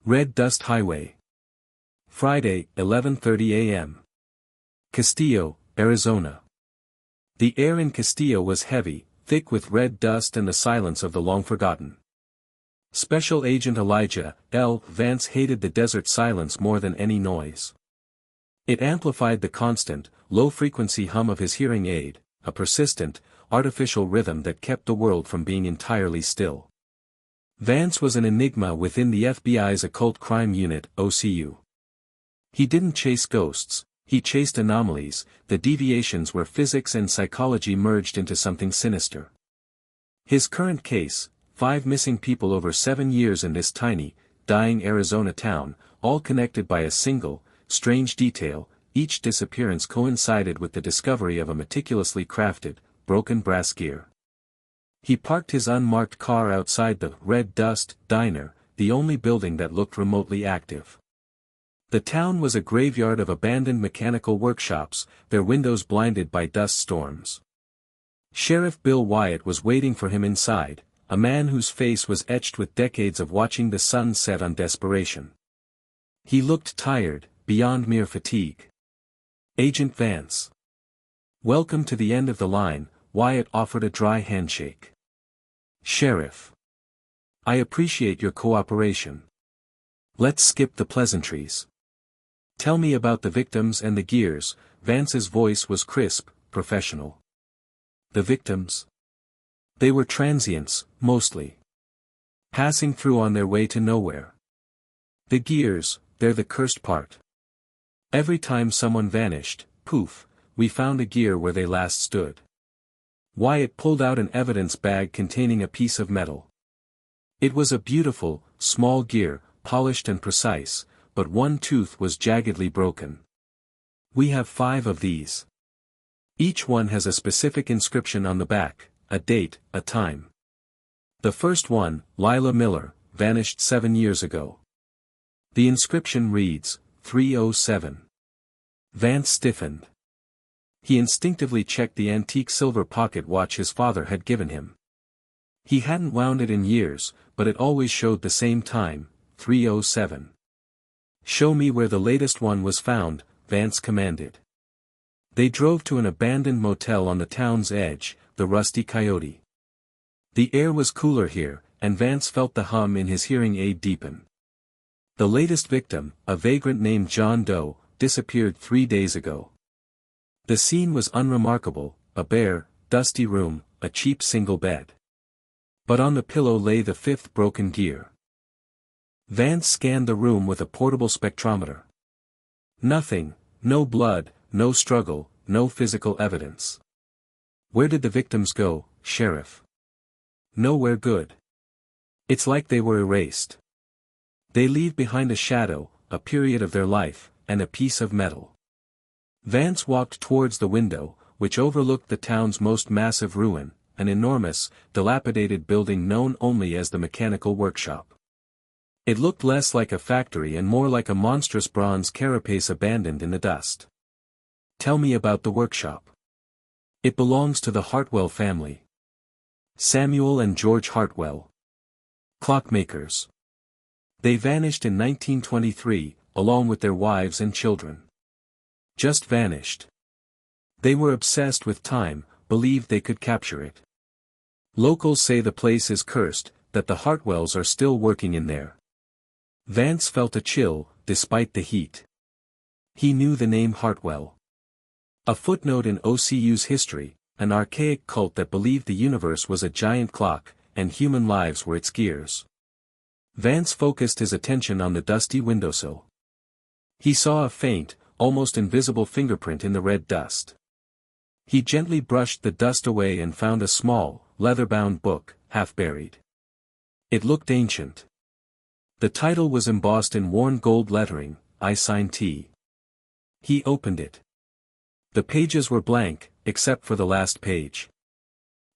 Red Dust Highway. Friday, 11:30 a.m. Castillo, Arizona. The air in Castillo was heavy, thick with red dust and the silence of the long-forgotten. Special Agent Elijah Vance hated the desert silence more than any noise. It amplified the constant, low-frequency hum of his hearing aid, a persistent, artificial rhythm that kept the world from being entirely still. Vance was an enigma within the FBI's Occult Crime Unit, OCU. He didn't chase ghosts, he chased anomalies, the deviations where physics and psychology merged into something sinister. His current case, 5 missing people over 7 years in this tiny, dying Arizona town, all connected by a single, strange detail, each disappearance coincided with the discovery of a meticulously crafted, broken brass gear. He parked his unmarked car outside the Red Dust Diner, the only building that looked remotely active. The town was a graveyard of abandoned mechanical workshops, their windows blinded by dust storms. Sheriff Bill Wyatt was waiting for him inside, a man whose face was etched with decades of watching the sun set on desperation. He looked tired, beyond mere fatigue. "Agent Vance. Welcome to the end of the line," Wyatt offered a dry handshake. "Sheriff. I appreciate your cooperation. Let's skip the pleasantries. Tell me about the victims and the gears." Vance's voice was crisp, professional. "The victims? They were transients, mostly. Passing through on their way to nowhere. The gears, they're the cursed part. Every time someone vanished, poof, we found a gear where they last stood." Wyatt pulled out an evidence bag containing a piece of metal. It was a beautiful, small gear, polished and precise, but one tooth was jaggedly broken. "We have 5 of these. Each one has a specific inscription on the back, a date, a time. The first one, Lila Miller, vanished 7 years ago. The inscription reads, 307. Vance stiffened. He instinctively checked the antique silver pocket watch his father had given him. He hadn't wound it in years, but it always showed the same time, 307. "Show me where the latest one was found," Vance commanded. They drove to an abandoned motel on the town's edge, the Rusty Coyote. The air was cooler here, and Vance felt the hum in his hearing aid deepen. The latest victim, a vagrant named John Doe, disappeared 3 days ago. The scene was unremarkable, a bare, dusty room, a cheap single bed. But on the pillow lay the 5th broken gear. Vance scanned the room with a portable spectrometer. Nothing, no blood, no struggle, no physical evidence. "Where did the victims go, Sheriff?" "Nowhere good. It's like they were erased. They leave behind a shadow, a period of their life, and a piece of metal." Vance walked towards the window, which overlooked the town's most massive ruin, an enormous, dilapidated building known only as the mechanical workshop. It looked less like a factory and more like a monstrous bronze carapace abandoned in the dust. "Tell me about the workshop." "It belongs to the Hartwell family. Samuel and George Hartwell. Clockmakers. They vanished in 1923, along with their wives and children. Just vanished. They were obsessed with time, believed they could capture it. Locals say the place is cursed, that the Hartwells are still working in there." Vance felt a chill, despite the heat. He knew the name Hartwell. A footnote in OCU's history, an archaic cult that believed the universe was a giant clock, and human lives were its gears. Vance focused his attention on the dusty windowsill. He saw a faint, almost invisible fingerprint in the red dust. He gently brushed the dust away and found a small, leather-bound book, half buried. It looked ancient. The title was embossed in worn gold lettering, "I Sign T." He opened it. The pages were blank, except for the last page.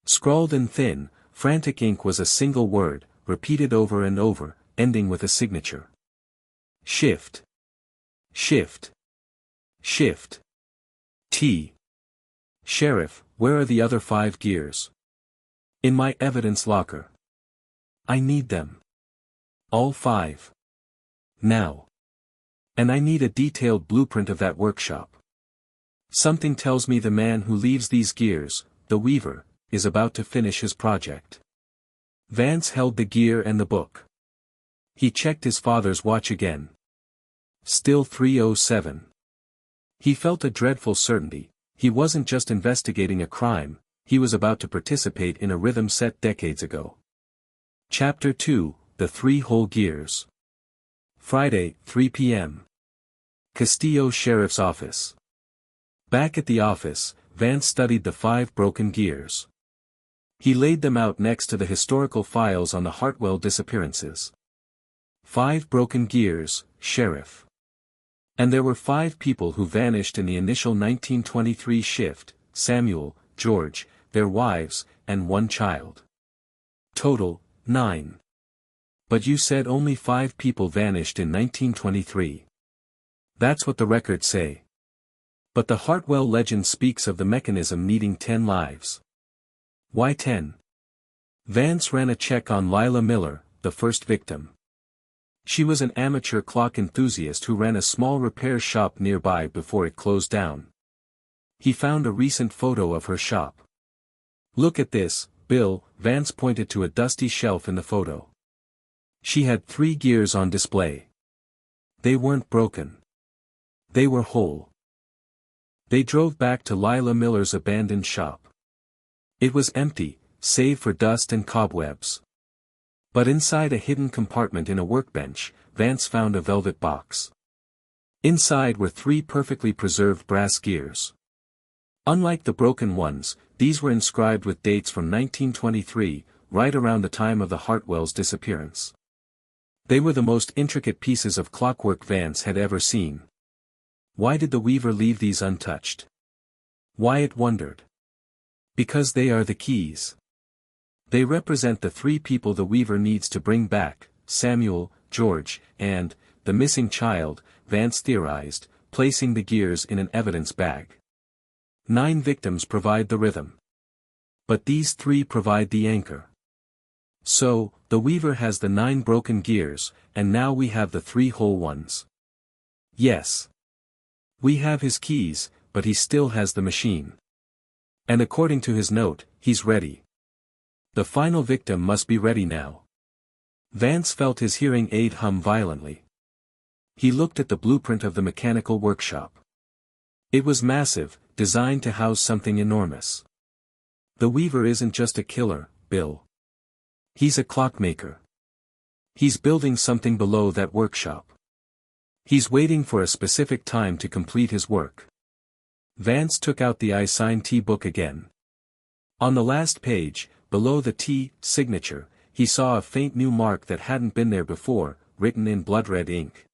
Scrawled in thin, frantic ink was a single word, repeated over and over, ending with a signature. "Shift. Shift. Shift. T. Sheriff, where are the other 5 gears?" "In my evidence locker." "I need them. All 5. Now. And I need a detailed blueprint of that workshop. Something tells me the man who leaves these gears, the weaver, is about to finish his project. Vance held the gear and the book. He checked his father's watch again. Still 3:07. He felt a dreadful certainty. He wasn't just investigating a crime, he was about to participate in a rhythm set decades ago. Chapter 2, The 3 Whole Gears. Friday, 3 p.m. Castillo Sheriff's Office. Back at the office, Vance studied the 5 broken gears. He laid them out next to the historical files on the Hartwell disappearances. 5 broken gears, Sheriff. And there were 5 people who vanished in the initial 1923 shift: Samuel, George, their wives, and 1 child. Total, 9. But you said only 5 people vanished in 1923. That's what the records say. But the Hartwell legend speaks of the mechanism needing 10 lives. Why 10? Vance ran a check on Lila Miller, the first victim. She was an amateur clock enthusiast who ran a small repair shop nearby before it closed down. He found a recent photo of her shop. Look at this, Bill, Vance pointed to a dusty shelf in the photo. She had 3 gears on display. They weren't broken. They were whole. They drove back to Lila Miller's abandoned shop. It was empty, save for dust and cobwebs. But inside a hidden compartment in a workbench, Vance found a velvet box. Inside were 3 perfectly preserved brass gears. Unlike the broken ones, these were inscribed with dates from 1923, right around the time of the Hartwell's disappearance. They were the most intricate pieces of clockwork Vance had ever seen. Why did the weaver leave these untouched? Wyatt wondered. Because they are the keys. They represent the 3 people the weaver needs to bring back: Samuel, George, and the missing child, Vance theorized, placing the gears in an evidence bag. 9 victims provide the rhythm. But these 3 provide the anchor. So, the weaver has the 9 broken gears, and now we have the 3 whole ones. Yes. We have his keys, but he still has the machine. And according to his note, he's ready. The final victim must be ready now. Vance felt his hearing aid hum violently. He looked at the blueprint of the mechanical workshop. It was massive, designed to house something enormous. The weaver isn't just a killer, Bill. He's a clockmaker. He's building something below that workshop. He's waiting for a specific time to complete his work. Vance took out the I Sign T book again. On the last page, below the T signature, he saw a faint new mark that hadn't been there before, written in blood-red ink.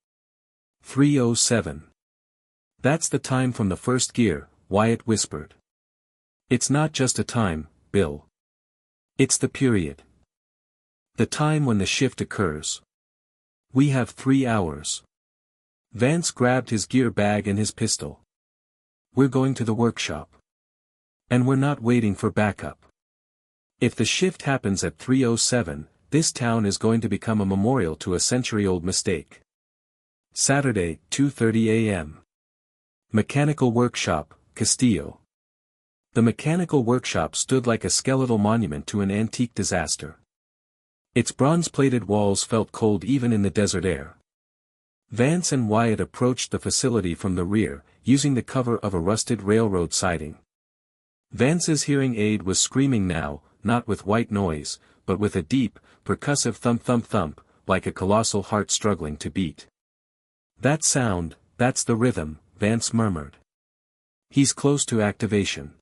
3:07. That's the time from the first gear, Wyatt whispered. It's not just a time, Bill. It's the period. The time when the shift occurs. We have 3 hours. Vance grabbed his gear bag and his pistol. We're going to the workshop. And we're not waiting for backup. If the shift happens at 3:07, this town is going to become a memorial to a century-old mistake. Saturday, 2:30 a.m. Mechanical Workshop, Castillo. The mechanical workshop stood like a skeletal monument to an antique disaster. Its bronze-plated walls felt cold even in the desert air. Vance and Wyatt approached the facility from the rear, using the cover of a rusted railroad siding. Vance's hearing aid was screaming now, not with white noise, but with a deep, percussive thump-thump-thump, like a colossal heart struggling to beat. That sound, that's the rhythm, Vance murmured. He's close to activation.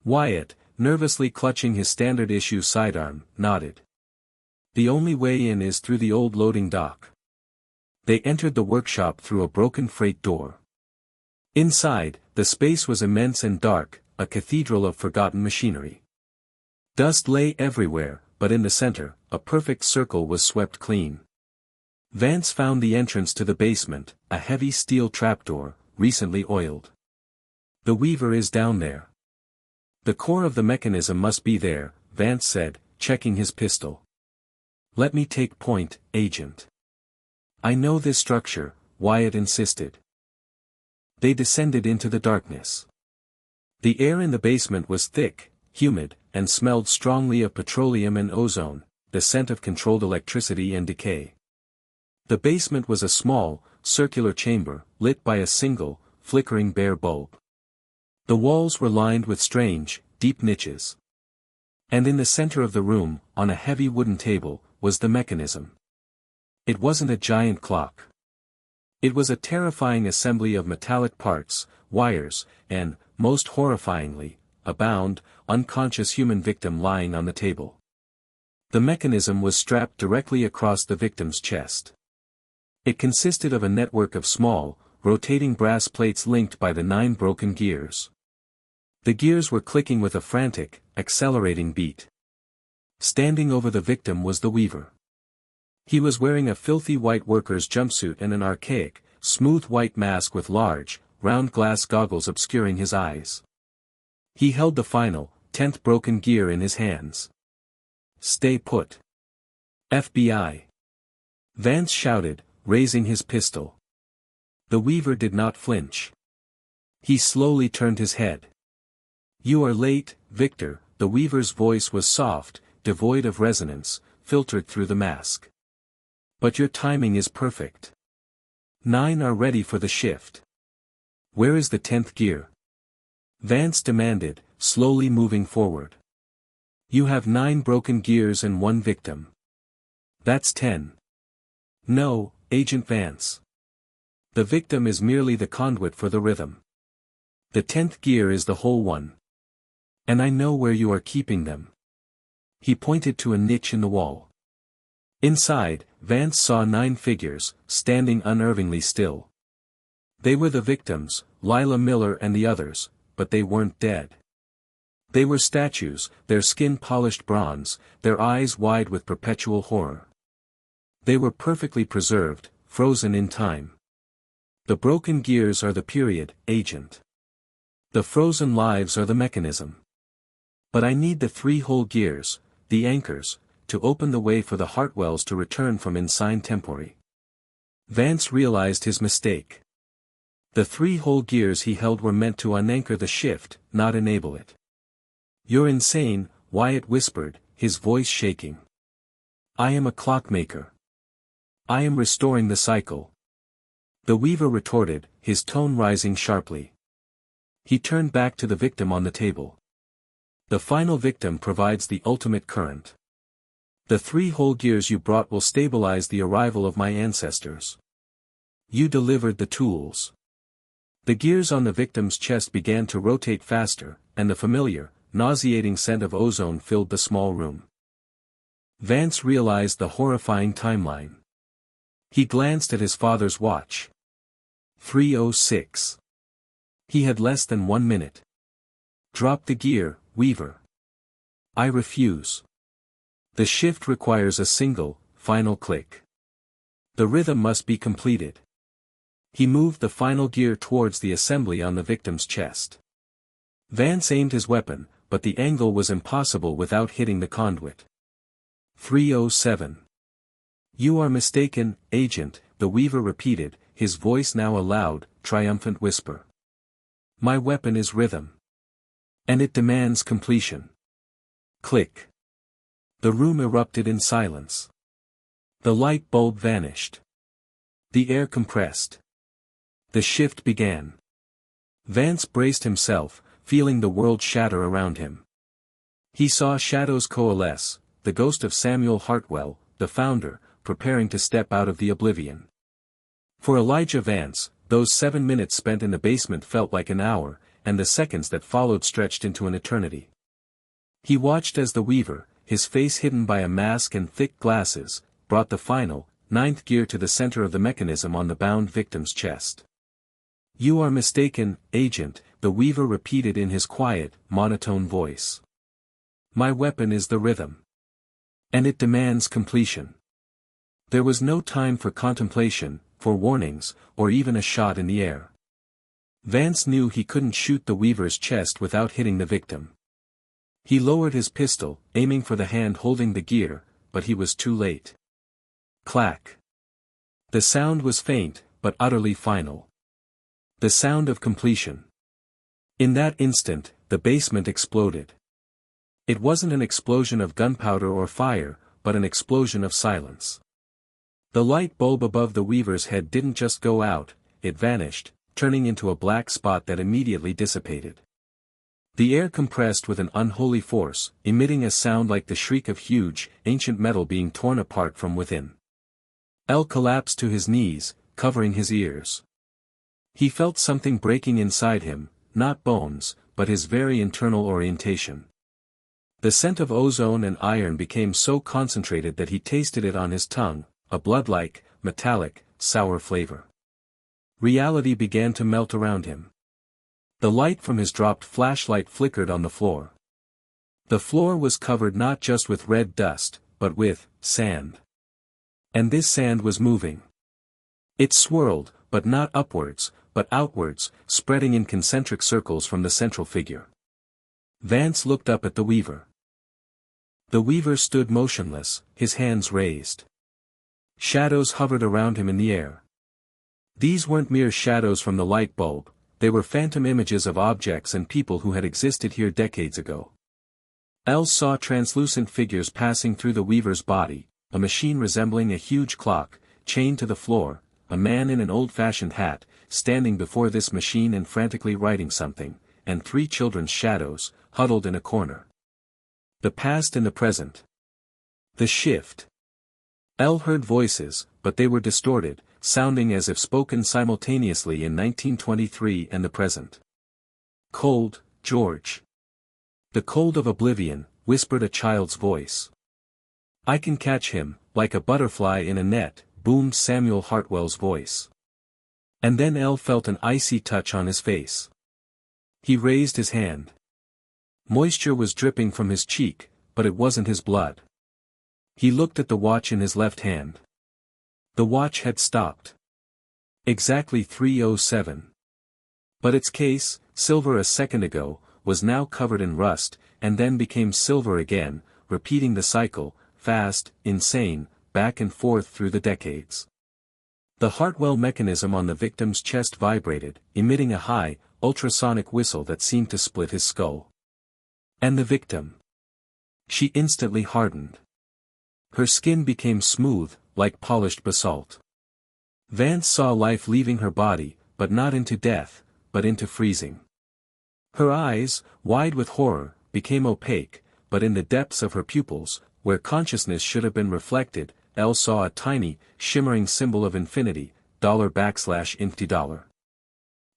Wyatt, nervously clutching his standard-issue sidearm, nodded. The only way in is through the old loading dock. They entered the workshop through a broken freight door. Inside, the space was immense and dark, a cathedral of forgotten machinery. Dust lay everywhere, but in the center, a perfect circle was swept clean. Vance found the entrance to the basement, a heavy steel trapdoor, recently oiled. The weaver is down there. The core of the mechanism must be there, Vance said, checking his pistol. Let me take point, Agent. I know this structure, Wyatt insisted. They descended into the darkness. The air in the basement was thick, humid, and smelled strongly of petroleum and ozone, the scent of controlled electricity and decay. The basement was a small, circular chamber, lit by a single, flickering bare bulb. The walls were lined with strange, deep niches. And in the center of the room, on a heavy wooden table, was the mechanism. It wasn't a giant clock. It was a terrifying assembly of metallic parts, wires, and, most horrifyingly, a bound, unconscious human victim lying on the table. The mechanism was strapped directly across the victim's chest. It consisted of a network of small, rotating brass plates linked by the 9 broken gears. The gears were clicking with a frantic, accelerating beat. Standing over the victim was the weaver. He was wearing a filthy white worker's jumpsuit and an archaic, smooth white mask with large, round glass goggles obscuring his eyes. He held the final, 10th broken gear in his hands. "Stay put. FBI." Vance shouted, raising his pistol. The weaver did not flinch. He slowly turned his head. "You are late, Victor." The weaver's voice was soft, devoid of resonance, filtered through the mask. "But your timing is perfect. 9 are ready for the shift. Where is the 10th gear?" Vance demanded, slowly moving forward. "You have 9 broken gears and 1 victim. That's 10. "No, Agent Vance. The victim is merely the conduit for the rhythm. The 10th gear is the whole one. And I know where you are keeping them." He pointed to a niche in the wall. Inside, Vance saw 9 figures, standing unnervingly still. They were the victims, Lila Miller and the others, but they weren't dead. They were statues, their skin polished bronze, their eyes wide with perpetual horror. They were perfectly preserved, frozen in time. The broken gears are the period, Agent. The frozen lives are the mechanism. But I need the 3 whole gears, the anchors, to open the way for the Hartwells to return from insane temporary. Vance realized his mistake. The 3 whole gears he held were meant to unanchor the shift, not enable it. "You're insane," Wyatt whispered, his voice shaking. "I am a clockmaker. I am restoring the cycle." The weaver retorted, his tone rising sharply. He turned back to the victim on the table. "The final victim provides the ultimate current. The 3 whole gears you brought will stabilize the arrival of my ancestors. You delivered the tools." The gears on the victim's chest began to rotate faster, and the familiar, nauseating scent of ozone filled the small room. Vance realized the horrifying timeline. He glanced at his father's watch. 3:06. He had less than 1 minute. "Drop the gear, Weaver." "I refuse. The shift requires a single, final click. The rhythm must be completed." He moved the final gear towards the assembly on the victim's chest. Vance aimed his weapon, but the angle was impossible without hitting the conduit. 3:07. "You are mistaken, Agent," the weaver repeated, his voice now a loud, triumphant whisper. "My weapon is rhythm. And it demands completion." Click. The room erupted in silence. The light bulb vanished. The air compressed. The shift began. Vance braced himself, feeling the world shatter around him. He saw shadows coalesce, the ghost of Samuel Hartwell, the founder, preparing to step out of the oblivion. For Elijah Vance, those 7 minutes spent in the basement felt like an hour, and the seconds that followed stretched into an eternity. He watched as the weaver, his face hidden by a mask and thick glasses, brought the final, 9th gear to the center of the mechanism on the bound victim's chest. "You are mistaken, Agent," the weaver repeated in his quiet, monotone voice. "My weapon is the rhythm. And it demands completion." There was no time for contemplation, for warnings, or even a shot in the air. Vance knew he couldn't shoot the weaver's chest without hitting the victim. He lowered his pistol, aiming for the hand holding the gear, but he was too late. Clack. The sound was faint, but utterly final. The sound of completion. In that instant, the basement exploded. It wasn't an explosion of gunpowder or fire, but an explosion of silence. The light bulb above the weaver's head didn't just go out, it vanished, turning into a black spot that immediately dissipated. The air compressed with an unholy force, emitting a sound like the shriek of huge, ancient metal being torn apart from within. El collapsed to his knees, covering his ears. He felt something breaking inside him, not bones, but his very internal orientation. The scent of ozone and iron became so concentrated that he tasted it on his tongue, a blood-like, metallic, sour flavor. Reality began to melt around him. The light from his dropped flashlight flickered on the floor. The floor was covered not just with red dust, but with sand. And this sand was moving. It swirled, but not upwards, but outwards, spreading in concentric circles from the central figure. Vance looked up at the weaver. The weaver stood motionless, his hands raised. Shadows hovered around him in the air. These weren't mere shadows from the light bulb, they were phantom images of objects and people who had existed here decades ago. El saw translucent figures passing through the weaver's body, a machine resembling a huge clock, chained to the floor, a man in an old-fashioned hat, standing before this machine and frantically writing something, and 3 children's shadows, huddled in a corner. The past and the present. The shift. El heard voices, but they were distorted, sounding as if spoken simultaneously in 1923 and the present. Cold, George. The cold of oblivion, whispered a child's voice. I can catch him, like a butterfly in a net, boomed Samuel Hartwell's voice. And then El felt an icy touch on his face. He raised his hand. Moisture was dripping from his cheek, but it wasn't his blood. He looked at the watch in his left hand. The watch had stopped. Exactly 3:07. But its case, silver a second ago, was now covered in rust, and then became silver again, repeating the cycle, fast, insane, back and forth through the decades. The Hartwell mechanism on the victim's chest vibrated, emitting a high, ultrasonic whistle that seemed to split his skull. And the victim. She instantly hardened. Her skin became smooth, like polished basalt. Vance saw life leaving her body, but not into death, but into freezing. Her eyes, wide with horror, became opaque, but in the depths of her pupils, where consciousness should have been reflected, El saw a tiny, shimmering symbol of infinity, $\infinity.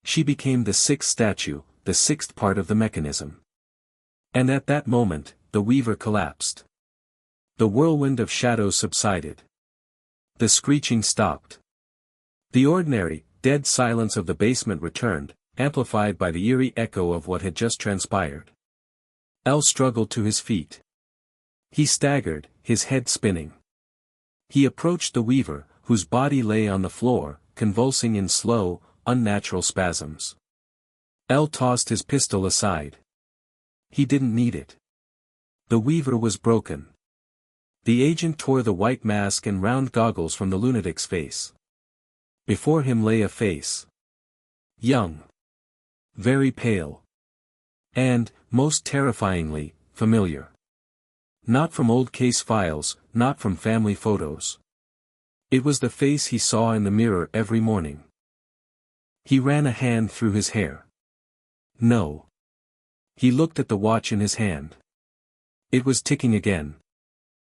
She became the 6th statue, the 6th part of the mechanism. And at that moment, the weaver collapsed. The whirlwind of shadows subsided. The screeching stopped. The ordinary, dead silence of the basement returned, amplified by the eerie echo of what had just transpired. El struggled to his feet. He staggered, his head spinning. He approached the weaver, whose body lay on the floor, convulsing in slow, unnatural spasms. El tossed his pistol aside. He didn't need it. The weaver was broken. The agent tore the white mask and round goggles from the lunatic's face. Before him lay a face. Young. Very pale. And, most terrifyingly, familiar. Not from old case files, not from family photos. It was the face he saw in the mirror every morning. He ran a hand through his hair. No. He looked at the watch in his hand. It was ticking again.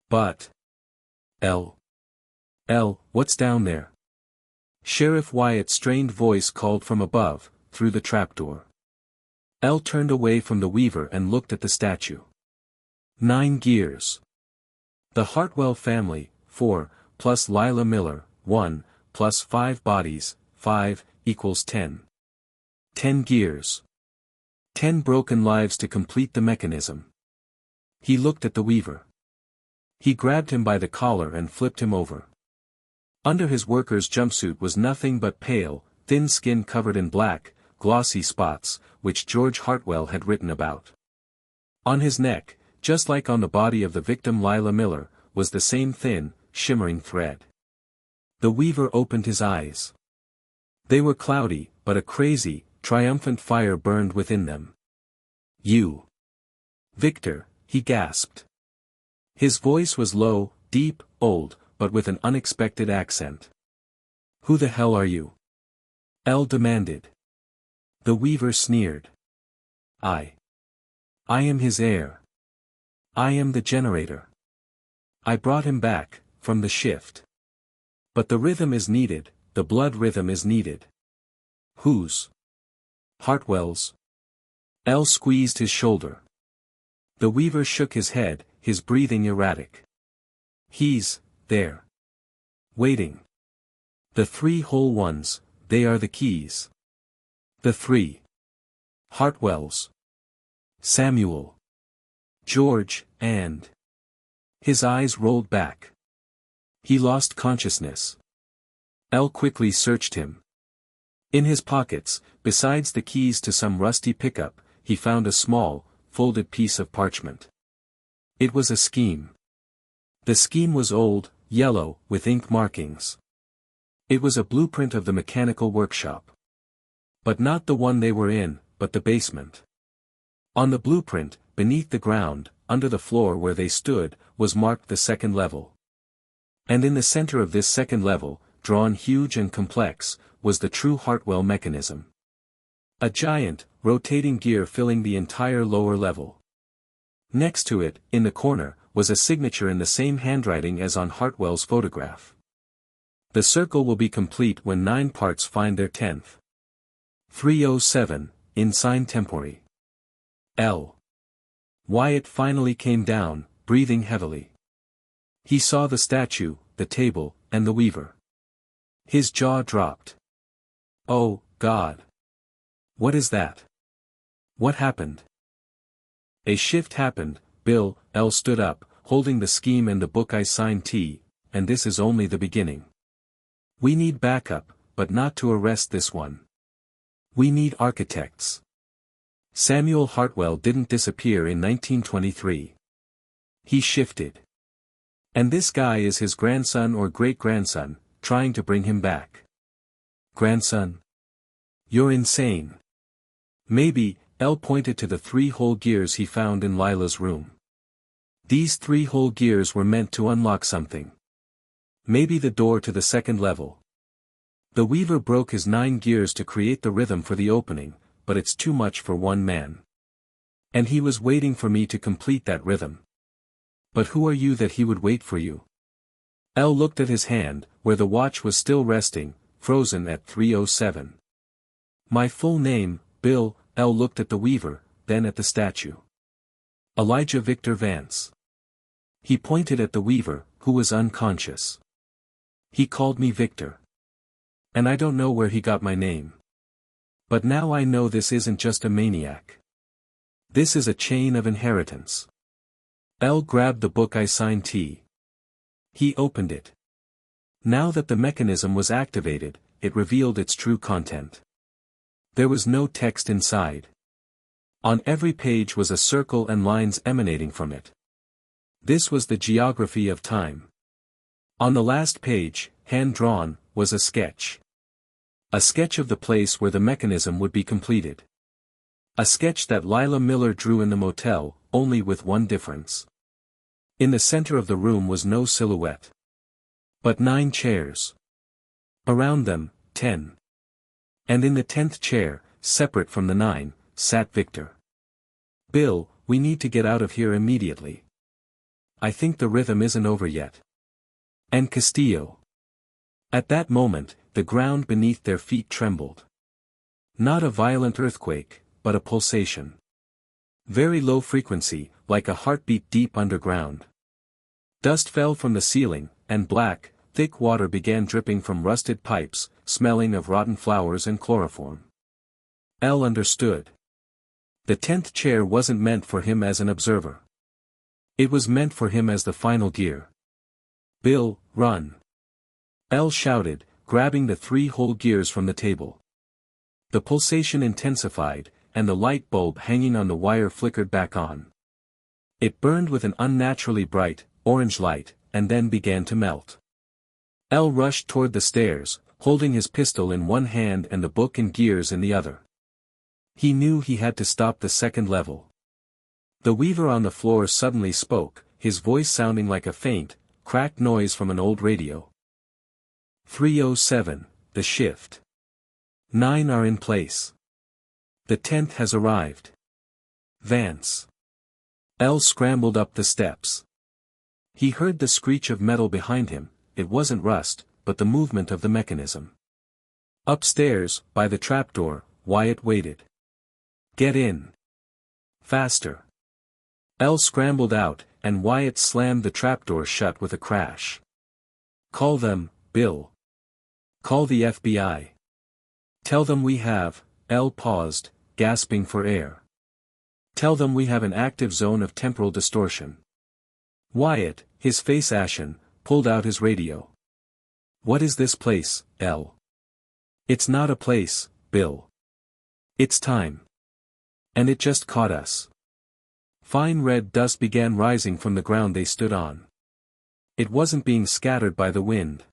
But. El, what's down there? Sheriff Wyatt's strained voice called from above, through the trapdoor. El turned away from the weaver and looked at the statue. 9 gears. The Hartwell family, 4, plus Lila Miller, 1, plus 5 bodies, 5, equals 10. 10 gears. 10 broken lives to complete the mechanism. He looked at the weaver. He grabbed him by the collar and flipped him over. Under his worker's jumpsuit was nothing but pale, thin skin covered in black, glossy spots, which George Hartwell had written about. On his neck, just like on the body of the victim Lila Miller, was the same thin, shimmering thread. The weaver opened his eyes. They were cloudy, but a crazy, triumphant fire burned within them. "You! Victor," he gasped. His voice was low, deep, old, but with an unexpected accent. "Who the hell are you?" Elle demanded. The weaver sneered. I am his heir. I am the generator. I brought him back, from the shift. But the rhythm is needed, the blood rhythm is needed." "Whose?" "Hartwell's." Elle squeezed his shoulder. The weaver shook his head, his breathing erratic. "He's there. Waiting. The 3 whole ones, they are the keys. The 3. Hartwell's. Samuel. George, and..." His eyes rolled back. He lost consciousness. Elle quickly searched him. In his pockets, besides the keys to some rusty pickup, he found a small, folded piece of parchment. It was a scheme. The scheme was old, yellow, with ink markings. It was a blueprint of the mechanical workshop. But not the one they were in, but the basement. On the blueprint, beneath the ground, under the floor where they stood, was marked the 2nd level. And in the center of this 2nd level, drawn huge and complex, was the true Hartwell mechanism. A giant, rotating gear filling the entire lower level. Next to it, in the corner, was a signature in the same handwriting as on Hartwell's photograph. "The circle will be complete when 9 parts find their 10th. 307, in sign tempore. L." Wyatt finally came down, breathing heavily. He saw the statue, the table, and the weaver. His jaw dropped. "Oh, God. What is that? What happened?" "A shift happened, Bill." Elle stood up, holding the scheme and the book I signed T, "and this is only the beginning. We need backup, but not to arrest this one. We need architects. Samuel Hartwell didn't disappear in 1923. He shifted. And this guy is his grandson or great-grandson, trying to bring him back." "Grandson? You're insane." "Maybe." Elle pointed to the 3 whole gears he found in Lila's room. These 3 whole gears were meant to unlock something. Maybe the door to the 2nd level. The weaver broke his 9 gears to create the rhythm for the opening, but it's too much for one man. And he was waiting for me to complete that rhythm. But who are you that he would wait for you? Elle looked at his hand, where the watch was still resting, frozen at 3:07. "My full name, Bill." Elle looked at the weaver, then at the statue. "Elijah Victor Vance." He pointed at the weaver, who was unconscious. "He called me Victor. And I don't know where he got my name. But now I know this isn't just a maniac. This is a chain of inheritance." Elle grabbed the book I signed T. He opened it. Now that the mechanism was activated, it revealed its true content. There was no text inside. On every page was a circle and lines emanating from it. This was the geography of time. On the last page, hand-drawn, was a sketch. A sketch of the place where the mechanism would be completed. A sketch that Lila Miller drew in the motel, only with one difference. In the center of the room was no silhouette. But 9 chairs. Around them, 10. And in the 10th chair, separate from the 9, sat Victor. "Bill, we need to get out of here immediately. I think the rhythm isn't over yet." "And Castillo." At that moment, the ground beneath their feet trembled. Not a violent earthquake, but a pulsation. Very low frequency, like a heartbeat deep underground. Dust fell from the ceiling, and black, thick water began dripping from rusted pipes, smelling of rotten flowers and chloroform. Elle understood. The 10th chair wasn't meant for him as an observer. It was meant for him as the final gear. "Bill, run!" Elle shouted, grabbing the 3 whole gears from the table. The pulsation intensified, and the light bulb hanging on the wire flickered back on. It burned with an unnaturally bright, orange light, and then began to melt. El rushed toward the stairs, holding his pistol in one hand and the book and gears in the other. He knew he had to stop the second level. The weaver on the floor suddenly spoke, his voice sounding like a faint, cracked noise from an old radio. 307, the shift. 9 are in place. The 10th has arrived. Vance. El scrambled up the steps. He heard the screech of metal behind him. It wasn't rust, but the movement of the mechanism. Upstairs, by the trapdoor, Wyatt waited. Get in. Faster. El scrambled out, and Wyatt slammed the trapdoor shut with a crash. Call them, Bill. Call the FBI. Tell them we have, El paused, gasping for air. Tell them we have an active zone of temporal distortion. Wyatt, his face ashen, pulled out his radio. What is this place, El? It's not a place, Bill. It's time. And it just caught us. Fine red dust began rising from the ground they stood on. It wasn't being scattered by the wind.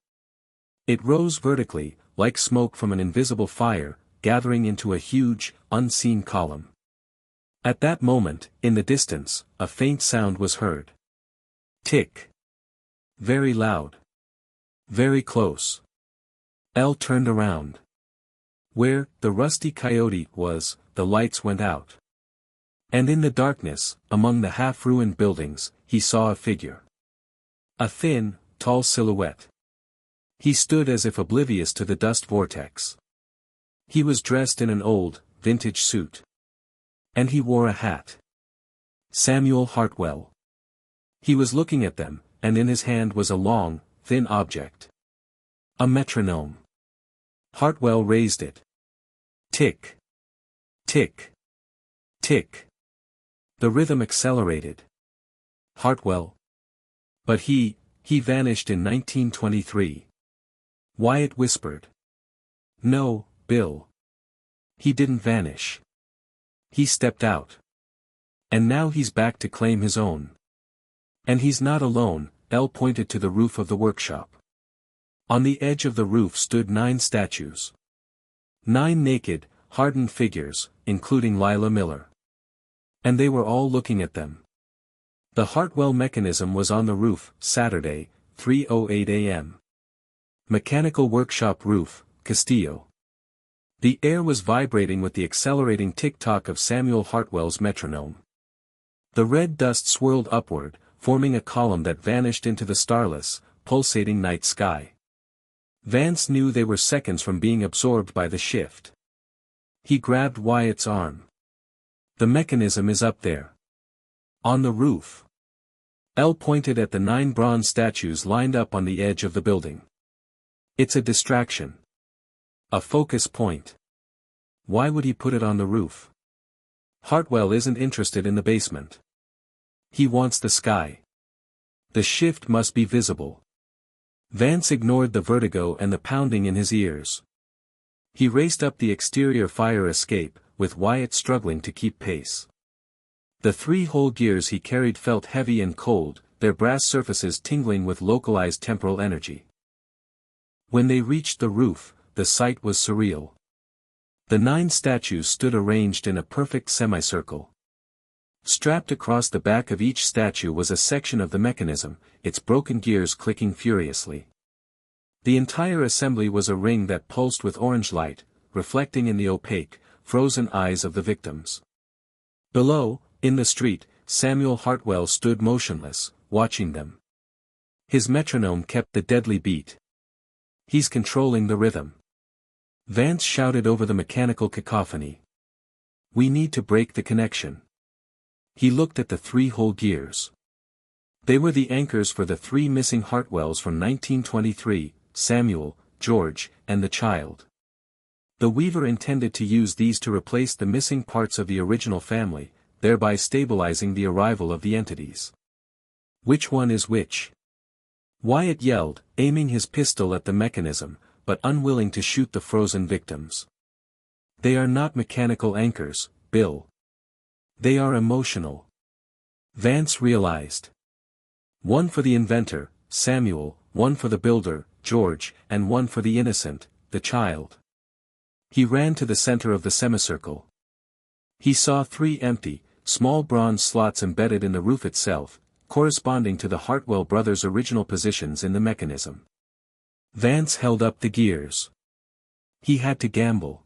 It rose vertically, like smoke from an invisible fire, gathering into a huge, unseen column. At that moment, in the distance, a faint sound was heard. Tick. Very loud. Very close. El turned around. Where the rusty coyote was, the lights went out. And in the darkness, among the half-ruined buildings, he saw a figure. A thin, tall silhouette. He stood as if oblivious to the dust vortex. He was dressed in an old, vintage suit. And he wore a hat. Samuel Hartwell. He was looking at them, and in his hand was a long, thin object. A metronome. Hartwell raised it. Tick. Tick. Tick. The rhythm accelerated. Hartwell. But he vanished in 1923. Wyatt whispered. No, Bill. He didn't vanish. He stepped out. And now he's back to claim his own. And he's not alone, El pointed to the roof of the workshop. On the edge of the roof stood 9 statues. 9 naked, hardened figures, including Lila Miller. And they were all looking at them. The Hartwell mechanism was on the roof, Saturday, 3:08 a.m. Mechanical workshop roof, Castillo. The air was vibrating with the accelerating tick-tock of Samuel Hartwell's metronome. The red dust swirled upward, forming a column that vanished into the starless, pulsating night sky. Vance knew they were seconds from being absorbed by the shift. He grabbed Wyatt's arm. The mechanism is up there. On the roof. El pointed at the 9 bronze statues lined up on the edge of the building. It's a distraction. A focus point. Why would he put it on the roof? Hartwell isn't interested in the basement. He wants the sky. The shift must be visible. Vance ignored the vertigo and the pounding in his ears. He raced up the exterior fire escape, with Wyatt struggling to keep pace. The 3 whole gears he carried felt heavy and cold, their brass surfaces tingling with localized temporal energy. When they reached the roof, the sight was surreal. The 9 statues stood arranged in a perfect semicircle. Strapped across the back of each statue was a section of the mechanism, its broken gears clicking furiously. The entire assembly was a ring that pulsed with orange light, reflecting in the opaque, frozen eyes of the victims. Below, in the street, Samuel Hartwell stood motionless, watching them. His metronome kept the deadly beat. He's controlling the rhythm. Vance shouted over the mechanical cacophony. We need to break the connection. He looked at the 3 whole gears. They were the anchors for the 3 missing Hartwells from 1923, Samuel, George, and the child. The weaver intended to use these to replace the missing parts of the original family, thereby stabilizing the arrival of the entities. Which one is which? Wyatt yelled, aiming his pistol at the mechanism, but unwilling to shoot the frozen victims. They are not mechanical anchors, Bill. They are emotional. Vance realized. One for the inventor, Samuel, one for the builder, George, and one for the innocent, the child. He ran to the center of the semicircle. He saw 3 empty, small bronze slots embedded in the roof itself, corresponding to the Hartwell brothers' original positions in the mechanism. Vance held up the gears. He had to gamble.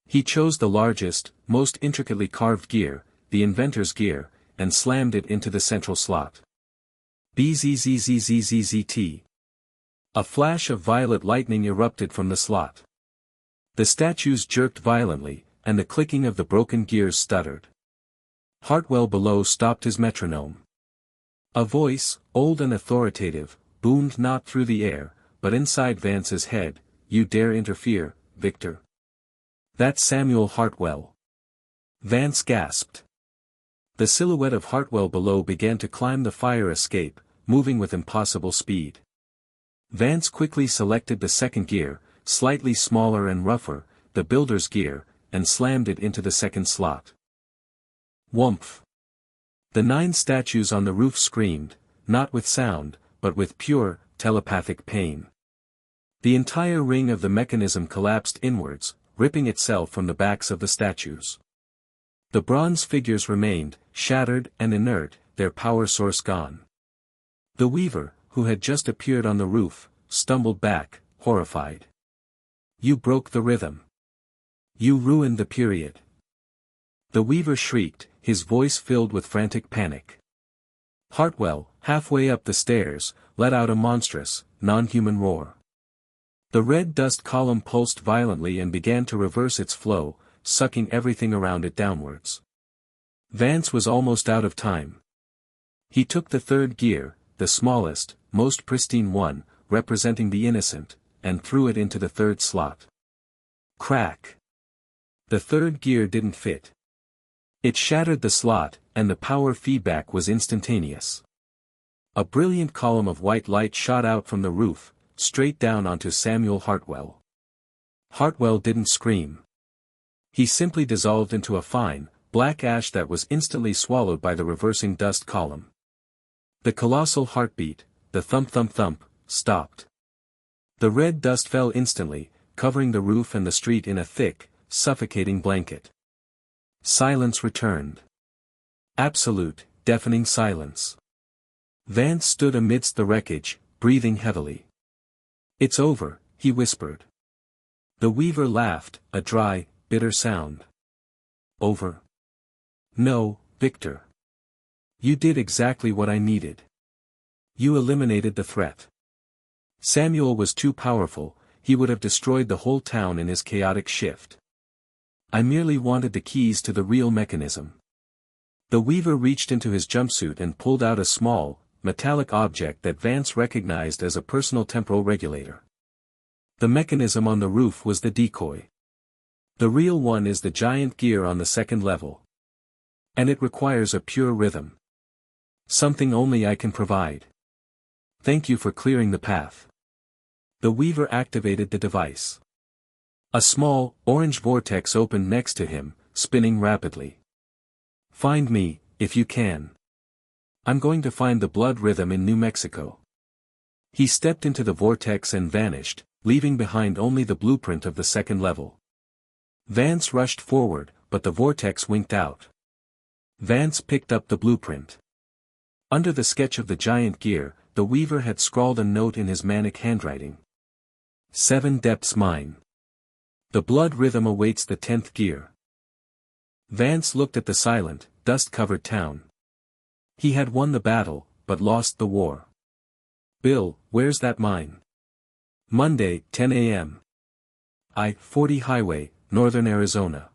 He chose the largest, most intricately carved gear, the inventor's gear, and slammed it into the central slot. Bzzzzzzzt. A flash of violet lightning erupted from the slot. The statues jerked violently, and the clicking of the broken gears stuttered. Hartwell below stopped his metronome. A voice, old and authoritative, boomed not through the air, but inside Vance's head. "You dare interfere, Victor?" "That's Samuel Hartwell." Vance gasped. The silhouette of Hartwell below began to climb the fire escape, moving with impossible speed. Vance quickly selected the second gear, slightly smaller and rougher, the builder's gear, and slammed it into the second slot. Whumph! The 9 statues on the roof screamed, not with sound, but with pure, telepathic pain. The entire ring of the mechanism collapsed inwards, ripping itself from the backs of the statues. The bronze figures remained, shattered and inert, their power source gone. The weaver, who had just appeared on the roof, stumbled back, horrified. "You broke the rhythm. You ruined the period." The weaver shrieked, his voice filled with frantic panic. Hartwell, halfway up the stairs, let out a monstrous, non-human roar. The red dust column pulsed violently and began to reverse its flow, sucking everything around it downwards. Vance was almost out of time. He took the third gear, the smallest, most pristine one, representing the innocent, and threw it into the third slot. Crack! The third gear didn't fit. It shattered the slot, and the power feedback was instantaneous. A brilliant column of white light shot out from the roof, straight down onto Samuel Hartwell. Hartwell didn't scream. He simply dissolved into a fine, black ash that was instantly swallowed by the reversing dust column. The colossal heartbeat, the thump-thump-thump, stopped. The red dust fell instantly, covering the roof and the street in a thick, suffocating blanket. Silence returned. Absolute, deafening silence. Vance stood amidst the wreckage, breathing heavily. "It's over," he whispered. The weaver laughed, a dry, bitter sound. "Over? No, Victor. You did exactly what I needed. You eliminated the threat. Samuel was too powerful, he would have destroyed the whole town in his chaotic shift. I merely wanted the keys to the real mechanism." The weaver reached into his jumpsuit and pulled out a small, metallic object that Vance recognized as a personal temporal regulator. The mechanism on the roof was the decoy. The real one is the giant gear on the second level. And it requires a pure rhythm. Something only I can provide. Thank you for clearing the path. The weaver activated the device. A small, orange vortex opened next to him, spinning rapidly. "Find me, if you can. I'm going to find the blood rhythm in New Mexico." He stepped into the vortex and vanished, leaving behind only the blueprint of the second level. Vance rushed forward, but the vortex winked out. Vance picked up the blueprint. Under the sketch of the giant gear, the weaver had scrawled a note in his manic handwriting. 7 depths mine. The blood rhythm awaits the 10th gear. Vance looked at the silent, dust-covered town. He had won the battle, but lost the war. "Bill, where's that mine?" "Monday, 10 a.m. I-40 Highway, Northern Arizona."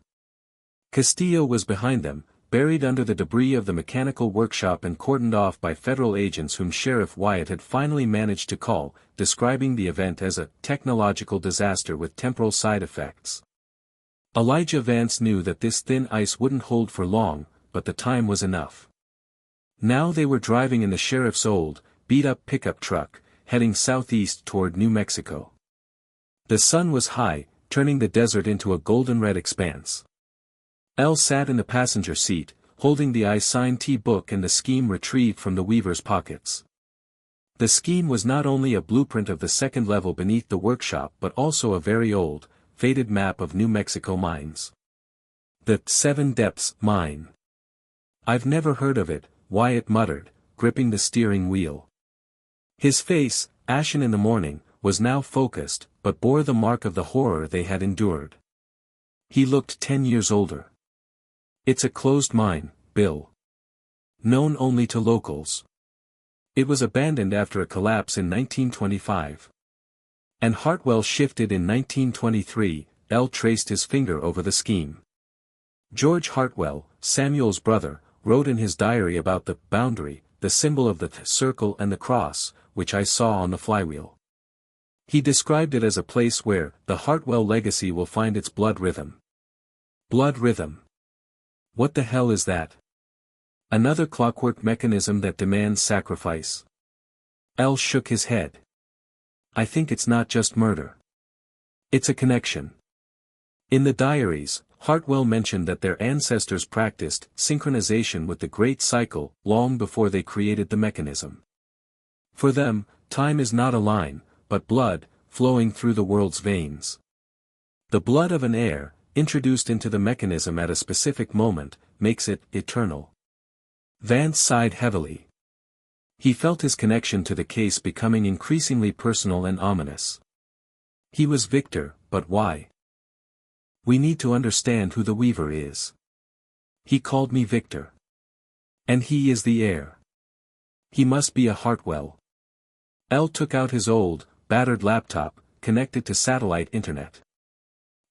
Castillo was behind them, buried under the debris of the mechanical workshop and cordoned off by federal agents whom Sheriff Wyatt had finally managed to call, describing the event as a technological disaster with temporal side effects. Elijah Vance knew that this thin ice wouldn't hold for long, but the time was enough. Now they were driving in the sheriff's old, beat-up pickup truck, heading southeast toward New Mexico. The sun was high, turning the desert into a golden-red expanse. Elle sat in the passenger seat, holding the I-Sign T book and the scheme retrieved from the weaver's pockets. The scheme was not only a blueprint of the second level beneath the workshop but also a very old, faded map of New Mexico mines. The Seven Depths Mine. "I've never heard of it," Wyatt muttered, gripping the steering wheel. His face, ashen in the morning, was now focused, but bore the mark of the horror they had endured. He looked 10 years older. "It's a closed mine, Bill. Known only to locals. It was abandoned after a collapse in 1925. And Hartwell shifted in 1923, L. traced his finger over the scheme. George Hartwell, Samuel's brother, wrote in his diary about the boundary, the symbol of the circle and the cross, which I saw on the flywheel. He described it as a place where the Hartwell legacy will find its blood rhythm. Blood rhythm. What the hell is that? Another clockwork mechanism that demands sacrifice. L. shook his head. I think it's not just murder. It's a connection. In the diaries, Hartwell mentioned that their ancestors practiced synchronization with the Great Cycle long before they created the mechanism. For them, time is not a line, but blood, flowing through the world's veins. The blood of an heir, introduced into the mechanism at a specific moment, makes it eternal. Vance sighed heavily. He felt his connection to the case becoming increasingly personal and ominous. He was Victor, but why? We need to understand who the Weaver is. He called me Victor. And he is the heir. He must be a Hartwell. L. took out his old, battered laptop, connected to satellite internet.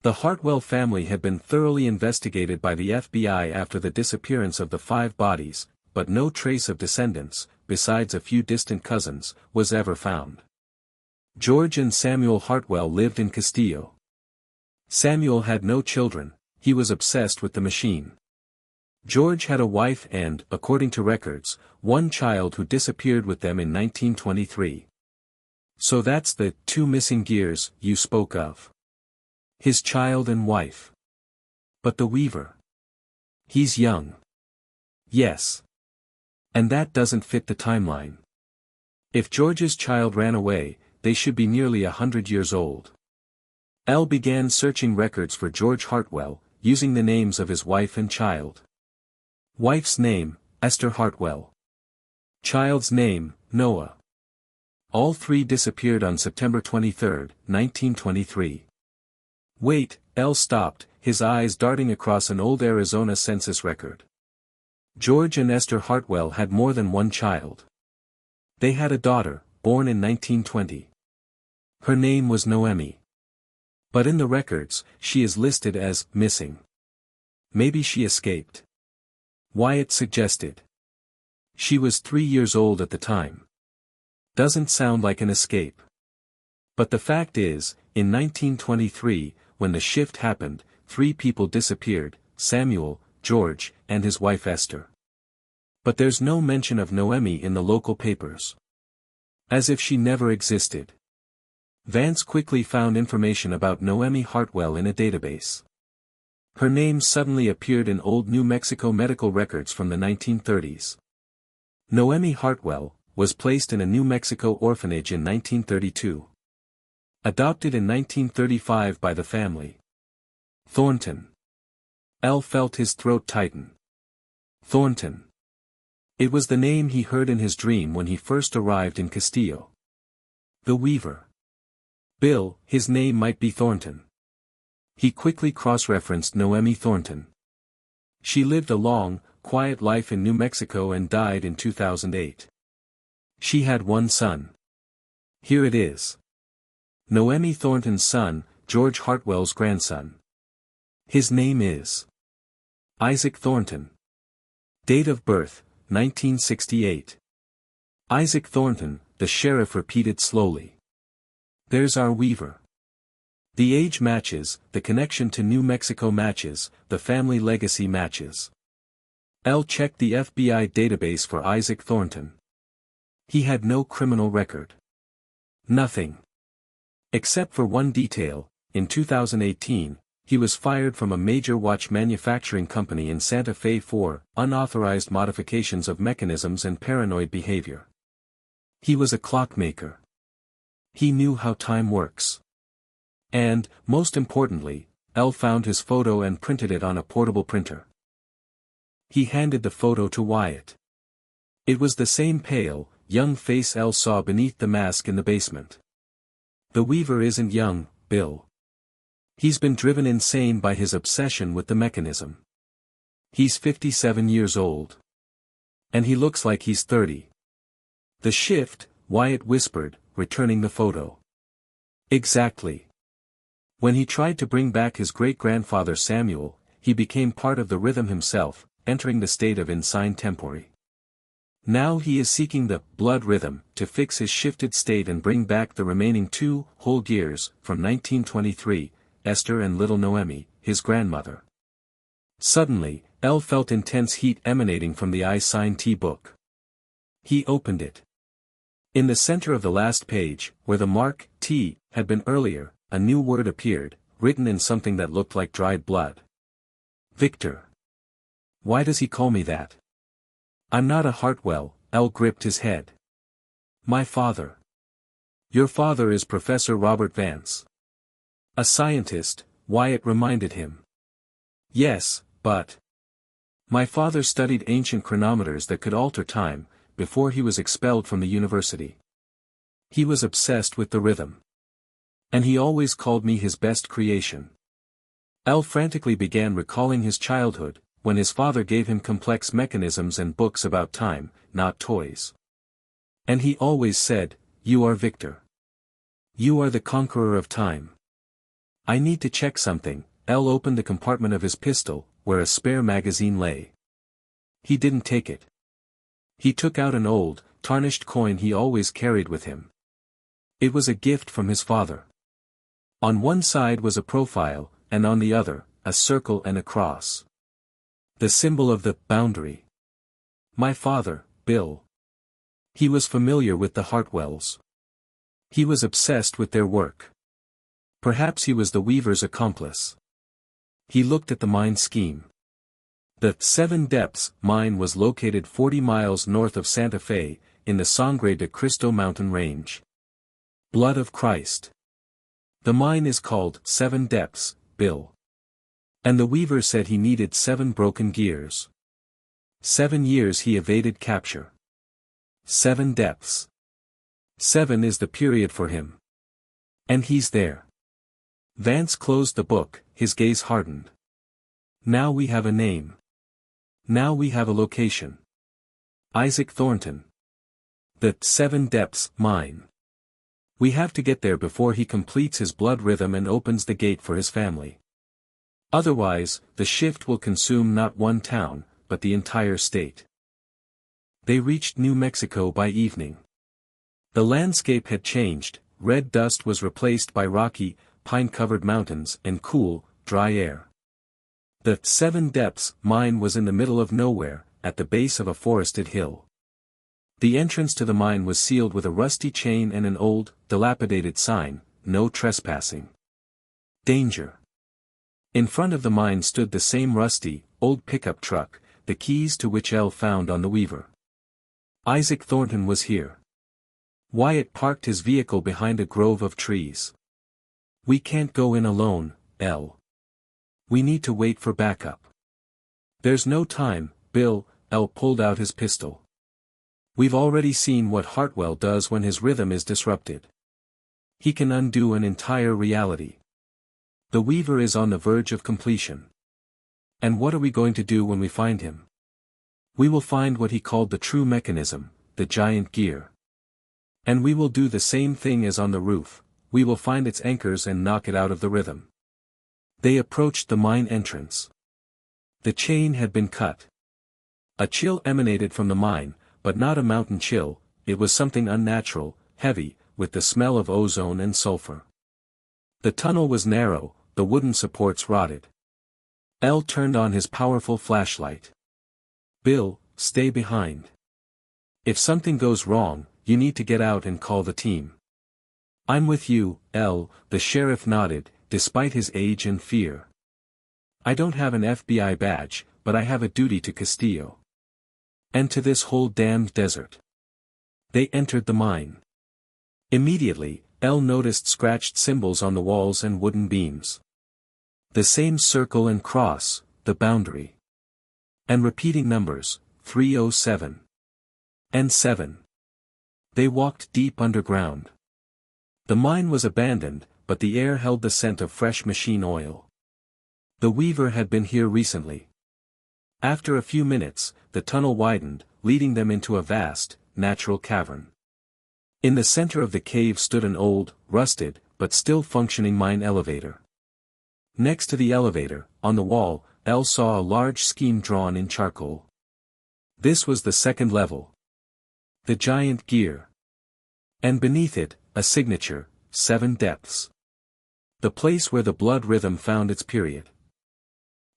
The Hartwell family had been thoroughly investigated by the FBI after the disappearance of the 5 bodies, but no trace of descendants, besides a few distant cousins, was ever found. George and Samuel Hartwell lived in Castillo. Samuel had no children, he was obsessed with the machine. George had a wife and, according to records, one child who disappeared with them in 1923. So that's the 2 missing gears you spoke of. His child and wife. But the Weaver. He's young. Yes. And that doesn't fit the timeline. If George's child ran away, they should be nearly 100 years old. L. began searching records for George Hartwell, using the names of his wife and child. Wife's name, Esther Hartwell. Child's name, Noah. All 3 disappeared on September 23, 1923. Wait, L. stopped, his eyes darting across an old Arizona census record. George and Esther Hartwell had more than one child. They had a daughter, born in 1920. Her name was Noemi. But in the records, she is listed as missing. Maybe she escaped. Wyatt suggested. She was 3 years old at the time. Doesn't sound like an escape. But the fact is, in 1923, when the shift happened, 3 people disappeared, Samuel, George, and his wife Esther. But there's no mention of Noemi in the local papers. As if she never existed. Vance quickly found information about Noemi Hartwell in a database. Her name suddenly appeared in old New Mexico medical records from the 1930s. Noemi Hartwell was placed in a New Mexico orphanage in 1932. Adopted in 1935 by the family. Thornton. L. felt his throat tighten. Thornton. It was the name he heard in his dream when he first arrived in Castillo. The Weaver. Bill, his name might be Thornton. He quickly cross-referenced Noemi Thornton. She lived a long, quiet life in New Mexico and died in 2008. She had one son. Here it is. Noemi Thornton's son, George Hartwell's grandson. His name is Isaac Thornton. Date of birth, 1968. Isaac Thornton, the sheriff repeated slowly. There's our Weaver. The age matches, the connection to New Mexico matches, the family legacy matches. L. checked the FBI database for Isaac Thornton. He had no criminal record. Nothing. Except for one detail, in 2018, he was fired from a major watch manufacturing company in Santa Fe for unauthorized modifications of mechanisms and paranoid behavior. He was a clockmaker. He knew how time works. And, most importantly, Elle found his photo and printed it on a portable printer. He handed the photo to Wyatt. It was the same pale, young face Elle saw beneath the mask in the basement. The Weaver isn't young, Bill. He's been driven insane by his obsession with the mechanism. He's 57 years old. And he looks like he's 30. The shift, Wyatt whispered, returning the photo. Exactly. When he tried to bring back his great-grandfather Samuel, he became part of the rhythm himself, entering the state of insane tempori. Now he is seeking the blood rhythm to fix his shifted state and bring back the remaining 2 whole years from 1923, Esther and little Noemi, his grandmother. Suddenly, Elle felt intense heat emanating from the I-Sign T book. He opened it. In the center of the last page, where the mark T had been earlier, a new word appeared, written in something that looked like dried blood. Victor. Why does he call me that? I'm not a Hartwell. Elle gripped his head. My father. Your father is Professor Robert Vance. A scientist, Wyatt reminded him. Yes, but. My father studied ancient chronometers that could alter time, before he was expelled from the university. He was obsessed with the rhythm. And he always called me his best creation. Elle frantically began recalling his childhood, when his father gave him complex mechanisms and books about time, not toys. And he always said, "You are Victor. You are the conqueror of time." I need to check something. Elle opened the compartment of his pistol, where a spare magazine lay. He didn't take it. He took out an old, tarnished coin he always carried with him. It was a gift from his father. On one side was a profile, and on the other, a circle and a cross. The symbol of the boundary. My father, Bill. He was familiar with the Hartwells. He was obsessed with their work. Perhaps he was the Weaver's accomplice. He looked at the mine scheme. The 7 Depths mine was located 40 miles north of Santa Fe, in the Sangre de Cristo mountain range. Blood of Christ. The mine is called 7 Depths, Bill. And the Weaver said he needed 7 broken gears. 7 years he evaded capture. 7 depths. 7 is the period for him. And he's there. Vance closed the book, his gaze hardened. Now we have a name. Now we have a location. Isaac Thornton. The 7 Depths mine. We have to get there before he completes his blood rhythm and opens the gate for his family. Otherwise, the shift will consume not one town, but the entire state. They reached New Mexico by evening. The landscape had changed, red dust was replaced by rocky, pine-covered mountains and cool, dry air. The 7 Depths mine was in the middle of nowhere, at the base of a forested hill. The entrance to the mine was sealed with a rusty chain and an old, dilapidated sign, "No trespassing. Danger." In front of the mine stood the same rusty, old pickup truck, the keys to which Elle found on the Weaver. Isaac Thornton was here. Wyatt parked his vehicle behind a grove of trees. We can't go in alone, Elle. We need to wait for backup. There's no time, Bill. Elle pulled out his pistol. We've already seen what Hartwell does when his rhythm is disrupted. He can undo an entire reality. The Weaver is on the verge of completion. And what are we going to do when we find him? We will find what he called the true mechanism, the giant gear. And we will do the same thing as on the roof, we will find its anchors and knock it out of the rhythm. They approached the mine entrance. The chain had been cut. A chill emanated from the mine, but not a mountain chill, it was something unnatural, heavy, with the smell of ozone and sulfur. The tunnel was narrow, the wooden supports rotted. Elle turned on his powerful flashlight. Bill, stay behind. If something goes wrong, you need to get out and call the team. I'm with you, Elle, the sheriff nodded, despite his age and fear. I don't have an FBI badge, but I have a duty to Castillo. And to this whole damned desert. They entered the mine. Immediately, L noticed scratched symbols on the walls and wooden beams. The same circle and cross, the boundary. And repeating numbers, 307. And 7. They walked deep underground. The mine was abandoned, but the air held the scent of fresh machine oil. The weaver had been here recently. After a few minutes, the tunnel widened, leading them into a vast, natural cavern. In the center of the cave stood an old, rusted, but still functioning mine elevator. Next to the elevator, on the wall, L saw a large scheme drawn in charcoal. This was the second level. The giant gear. And beneath it, a signature, 7 depths. The place where the blood rhythm found its period.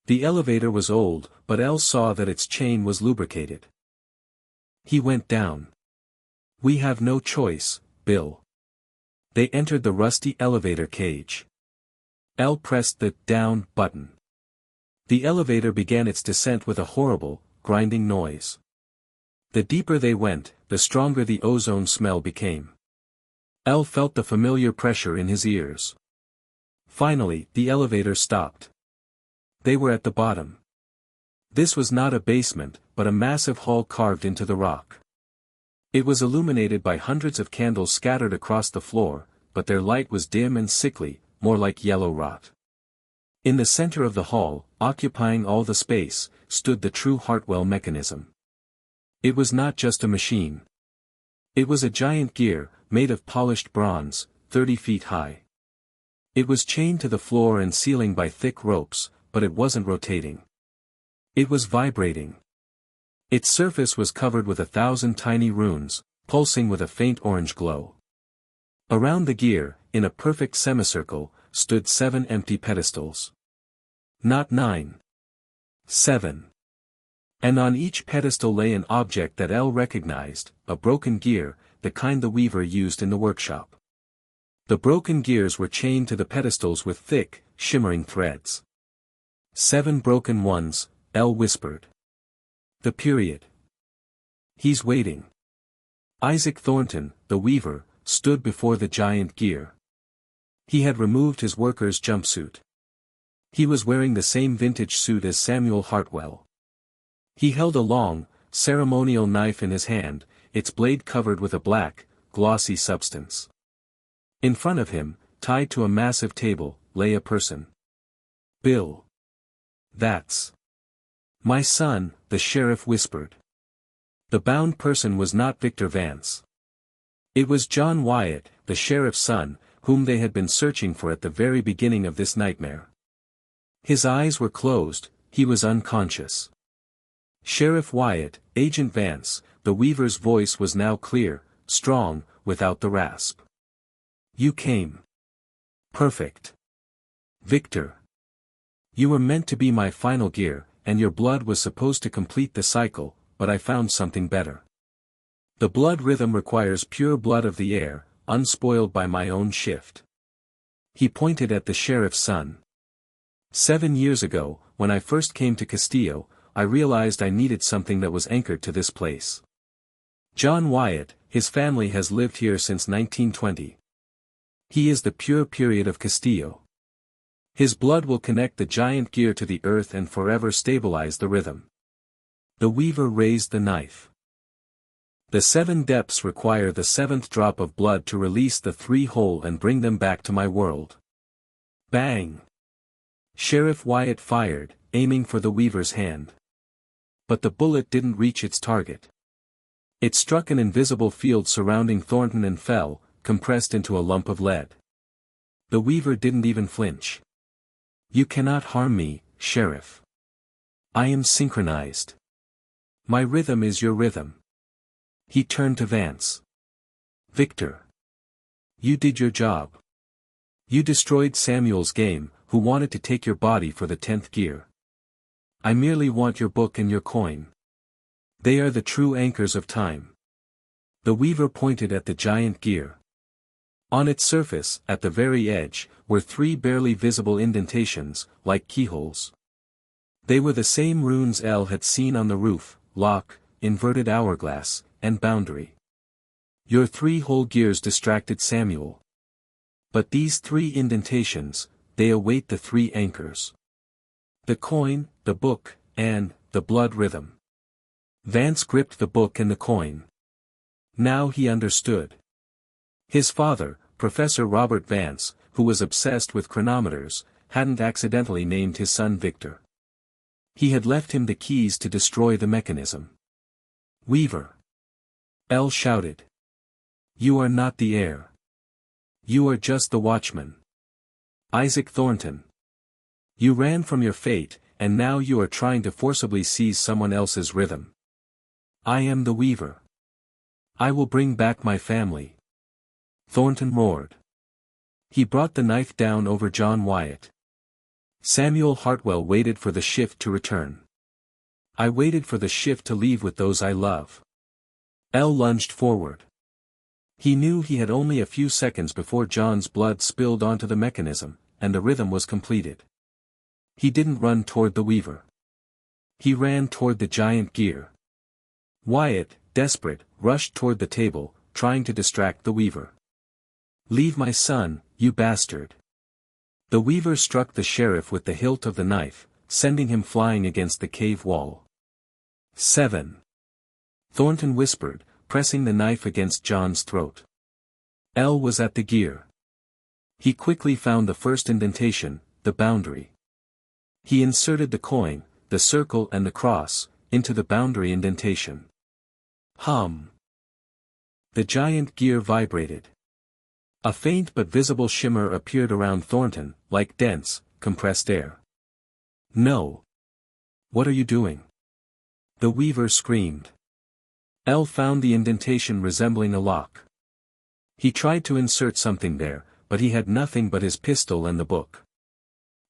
The elevator was old, but L saw that its chain was lubricated. He went down. We have no choice, Bill. They entered the rusty elevator cage. L pressed the down button. The elevator began its descent with a horrible, grinding noise. The deeper they went, the stronger the ozone smell became. L felt the familiar pressure in his ears. Finally, the elevator stopped. They were at the bottom. This was not a basement, but a massive hall carved into the rock. It was illuminated by hundreds of candles scattered across the floor, but their light was dim and sickly, more like yellow rot. In the center of the hall, occupying all the space, stood the true Hartwell mechanism. It was not just a machine. It was a giant gear, made of polished bronze, 30 feet high. It was chained to the floor and ceiling by thick ropes, but it wasn't rotating. It was vibrating. Its surface was covered with 1,000 tiny runes, pulsing with a faint orange glow. Around the gear, in a perfect semicircle, stood 7 empty pedestals. Not 9. 7. And on each pedestal lay an object that L recognized, a broken gear, the kind the weaver used in the workshop. The broken gears were chained to the pedestals with thick, shimmering threads. 7 broken ones, L whispered. The period. He's waiting. Isaac Thornton, the weaver, stood before the giant gear. He had removed his worker's jumpsuit. He was wearing the same vintage suit as Samuel Hartwell. He held a long, ceremonial knife in his hand, its blade covered with a black, glossy substance. In front of him, tied to a massive table, lay a person. Bill. That's my son, the sheriff whispered. The bound person was not Victor Vance. It was John Wyatt, the sheriff's son, whom they had been searching for at the very beginning of this nightmare. His eyes were closed, he was unconscious. Sheriff Wyatt, Agent Vance, the weaver's voice was now clear, strong, without the rasp. You came. Perfect. Victor. You were meant to be my final gear, and your blood was supposed to complete the cycle, but I found something better. The blood rhythm requires pure blood of the air, unspoiled by my own shift. He pointed at the sheriff's son. 7 years ago, when I first came to Castillo, I realized I needed something that was anchored to this place. John Wyatt, his family has lived here since 1920. He is the pure period of Castillo. His blood will connect the giant gear to the earth and forever stabilize the rhythm. The weaver raised the knife. The 7 depths require the 7th drop of blood to release the 3 whole and bring them back to my world. Bang! Sheriff Wyatt fired, aiming for the weaver's hand. But the bullet didn't reach its target. It struck an invisible field surrounding Thornton and fell, compressed into a lump of lead. The weaver didn't even flinch. You cannot harm me, Sheriff. I am synchronized. My rhythm is your rhythm. He turned to Vance. Victor. You did your job. You destroyed Samuel's game, who wanted to take your body for the 10th gear. I merely want your book and your coin. They are the true anchors of time. The weaver pointed at the giant gear. On its surface, at the very edge, were 3 barely visible indentations, like keyholes. They were the same runes L had seen on the roof: lock, inverted hourglass, and boundary. Your 3 whole gears distracted Samuel. But these 3 indentations, they await the 3 anchors. The coin, the book, and the blood rhythm. Vance gripped the book and the coin. Now he understood. His father, Professor Robert Vance, who was obsessed with chronometers, hadn't accidentally named his son Victor. He had left him the keys to destroy the mechanism. Weaver. Elle shouted. You are not the heir. You are just the watchman. Isaac Thornton. You ran from your fate, and now you are trying to forcibly seize someone else's rhythm. I am the weaver. I will bring back my family. Thornton roared. He brought the knife down over John Wyatt. Samuel Hartwell waited for the shift to return. I waited for the shift to leave with those I love. Elle lunged forward. He knew he had only a few seconds before John's blood spilled onto the mechanism, and the rhythm was completed. He didn't run toward the weaver. He ran toward the giant gear. Wyatt, desperate, rushed toward the table, trying to distract the weaver. Leave my son, you bastard. The weaver struck the sheriff with the hilt of the knife, sending him flying against the cave wall. 7. Thornton whispered, pressing the knife against John's throat. Elle was at the gear. He quickly found the first indentation, the boundary. He inserted the coin, the circle and the cross, into the boundary indentation. Hum. The giant gear vibrated. A faint but visible shimmer appeared around Thornton, like dense, compressed air. No. What are you doing? The weaver screamed. Elle found the indentation resembling a lock. He tried to insert something there, but he had nothing but his pistol and the book.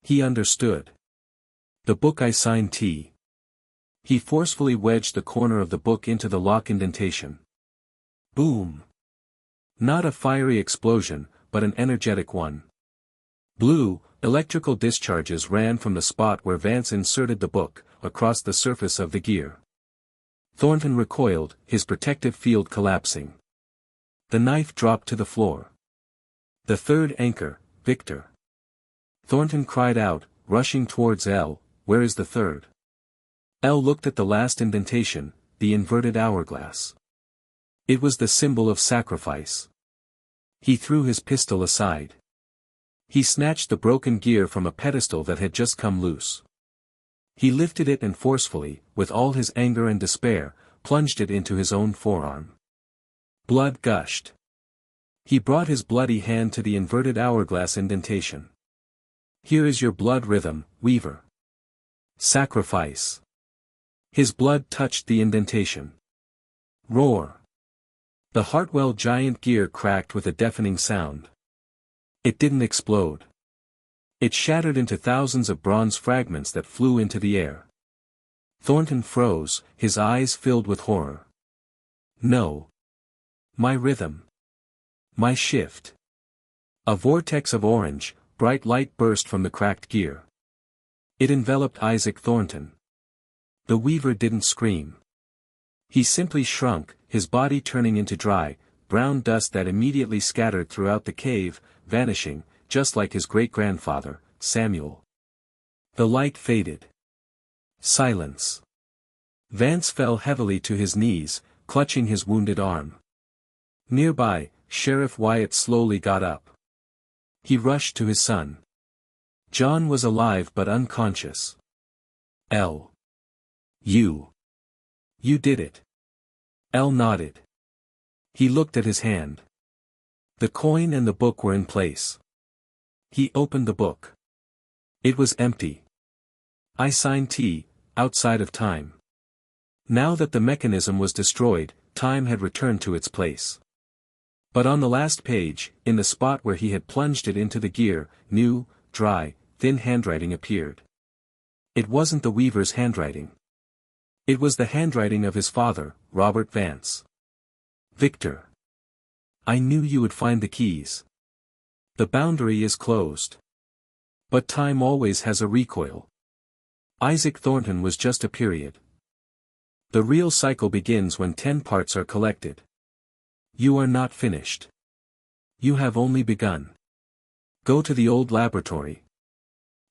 He understood. The book I signed T. He forcefully wedged the corner of the book into the lock indentation. Boom. Not a fiery explosion, but an energetic one. Blue, electrical discharges ran from the spot where Vance inserted the book, across the surface of the gear. Thornton recoiled, his protective field collapsing. The knife dropped to the floor. The third anchor, Victor. Thornton cried out, rushing towards Elle, where is the third? Elle looked at the last indentation, the inverted hourglass. It was the symbol of sacrifice. He threw his pistol aside. He snatched the broken gear from a pedestal that had just come loose. He lifted it and forcefully, with all his anger and despair, plunged it into his own forearm. Blood gushed. He brought his bloody hand to the inverted hourglass indentation. Here is your blood rhythm, Weaver. Sacrifice. His blood touched the indentation. Roar. The Hartwell giant gear cracked with a deafening sound. It didn't explode. It shattered into thousands of bronze fragments that flew into the air. Thornton froze, his eyes filled with horror. No. My rhythm. My shift. A vortex of orange, bright light burst from the cracked gear. It enveloped Isaac Thornton. The weaver didn't scream. He simply shrunk, his body turning into dry, brown dust that immediately scattered throughout the cave, vanishing, just like his great-grandfather, Samuel. The light faded. Silence. Vance fell heavily to his knees, clutching his wounded arm. Nearby, Sheriff Wyatt slowly got up. He rushed to his son. John was alive but unconscious. Elle. You did it. Elle nodded. He looked at his hand. The coin and the book were in place. He opened the book. It was empty. I signed T, outside of time. Now that the mechanism was destroyed, time had returned to its place. But on the last page, in the spot where he had plunged it into the gear, new, dry, thin handwriting appeared. It wasn't the weaver's handwriting. It was the handwriting of his father, Robert Vance. Victor. I knew you would find the keys. The boundary is closed. But time always has a recoil. Isaac Thornton was just a period. The real cycle begins when 10 parts are collected. You are not finished. You have only begun. Go to the old laboratory.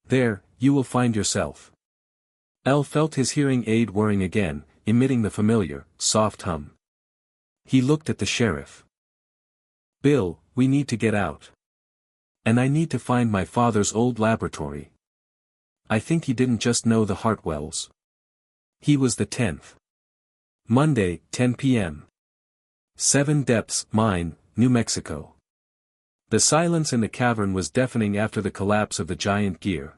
There, you will find yourself. L felt his hearing aid whirring again, emitting the familiar, soft hum. He looked at the sheriff. Bill, we need to get out. And I need to find my father's old laboratory. I think he didn't just know the Hartwells. He was the 10th. Monday, 10 p.m. 7 Depths Mine, New Mexico. The silence in the cavern was deafening after the collapse of the giant gear.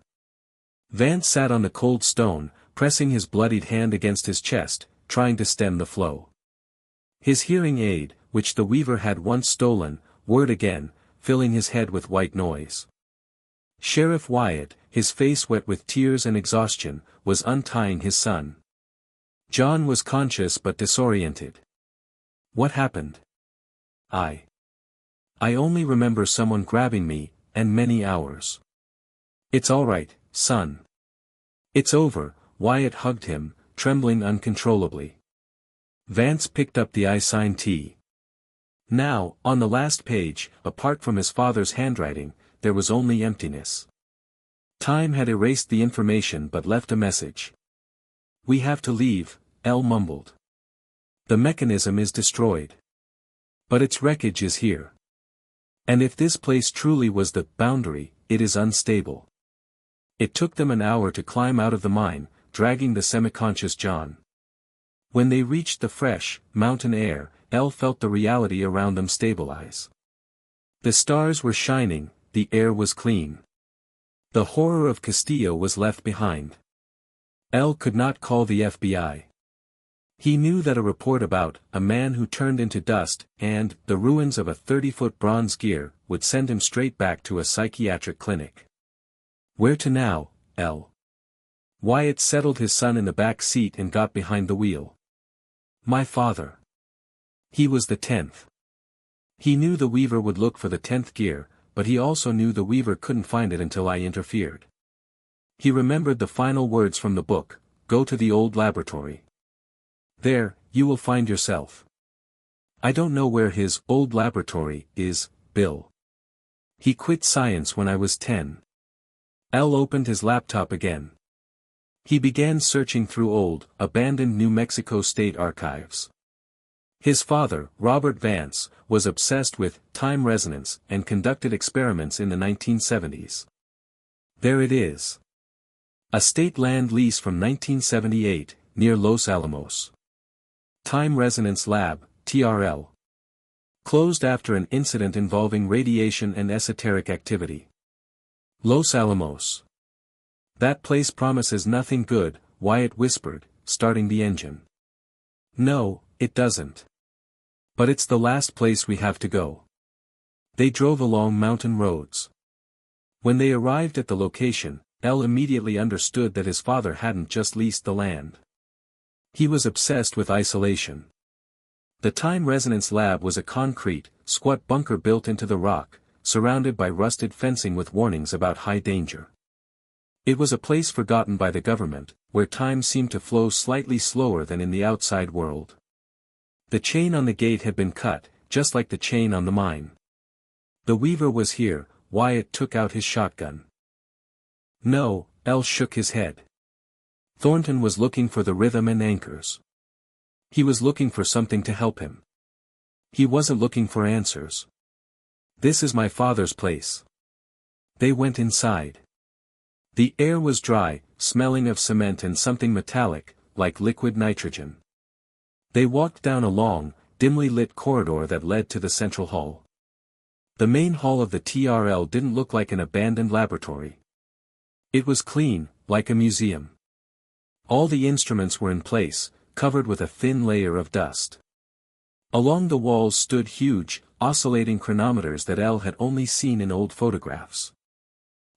Vance sat on the cold stone, pressing his bloodied hand against his chest, trying to stem the flow. His hearing aid, which the weaver had once stolen, whirred again, filling his head with white noise. Sheriff Wyatt, his face wet with tears and exhaustion, was untying his son. John was conscious but disoriented. What happened? I only remember someone grabbing me, and many hours. It's all right, son. It's over, Wyatt hugged him, trembling uncontrollably. Vance picked up the I-sign T. Now, on the last page, apart from his father's handwriting, there was only emptiness. Time had erased the information but left a message. We have to leave, L mumbled. The mechanism is destroyed. But its wreckage is here. And if this place truly was the boundary, it is unstable. It took them an hour to climb out of the mine, dragging the semi-conscious John. When they reached the fresh, mountain air, L felt the reality around them stabilize. The stars were shining, the air was clean. The horror of Castillo was left behind. L could not call the FBI. He knew that a report about a man who turned into dust and the ruins of a 30-foot bronze gear would send him straight back to a psychiatric clinic. Where to now, L? Wyatt settled his son in the back seat and got behind the wheel. My father. He was the 10th. He knew the weaver would look for the 10th gear, but he also knew the weaver couldn't find it until I interfered. He remembered the final words from the book, go to the old laboratory. There, you will find yourself. I don't know where his old laboratory is, Bill. He quit science when I was 10. L opened his laptop again. He began searching through old, abandoned New Mexico State archives. His father, Robert Vance, was obsessed with time resonance and conducted experiments in the 1970s. There it is. A state land lease from 1978, near Los Alamos. Time Resonance Lab, TRL. Closed after an incident involving radiation and esoteric activity. Los Alamos. That place promises nothing good, Wyatt whispered, starting the engine. No, it doesn't. But it's the last place we have to go. They drove along mountain roads. When they arrived at the location, L immediately understood that his father hadn't just leased the land. He was obsessed with isolation. The Time Resonance Lab was a concrete, squat bunker built into the rock, surrounded by rusted fencing with warnings about high danger. It was a place forgotten by the government, where time seemed to flow slightly slower than in the outside world. The chain on the gate had been cut, just like the chain on the mine. The weaver was here, Wyatt took out his shotgun. No, L shook his head. Thornton was looking for the rhythm and anchors. He was looking for something to help him. He wasn't looking for answers. This is my father's place. They went inside. The air was dry, smelling of cement and something metallic, like liquid nitrogen. They walked down a long, dimly lit corridor that led to the central hall. The main hall of the TRL didn't look like an abandoned laboratory. It was clean, like a museum. All the instruments were in place, covered with a thin layer of dust. Along the walls stood huge, oscillating chronometers that L had only seen in old photographs.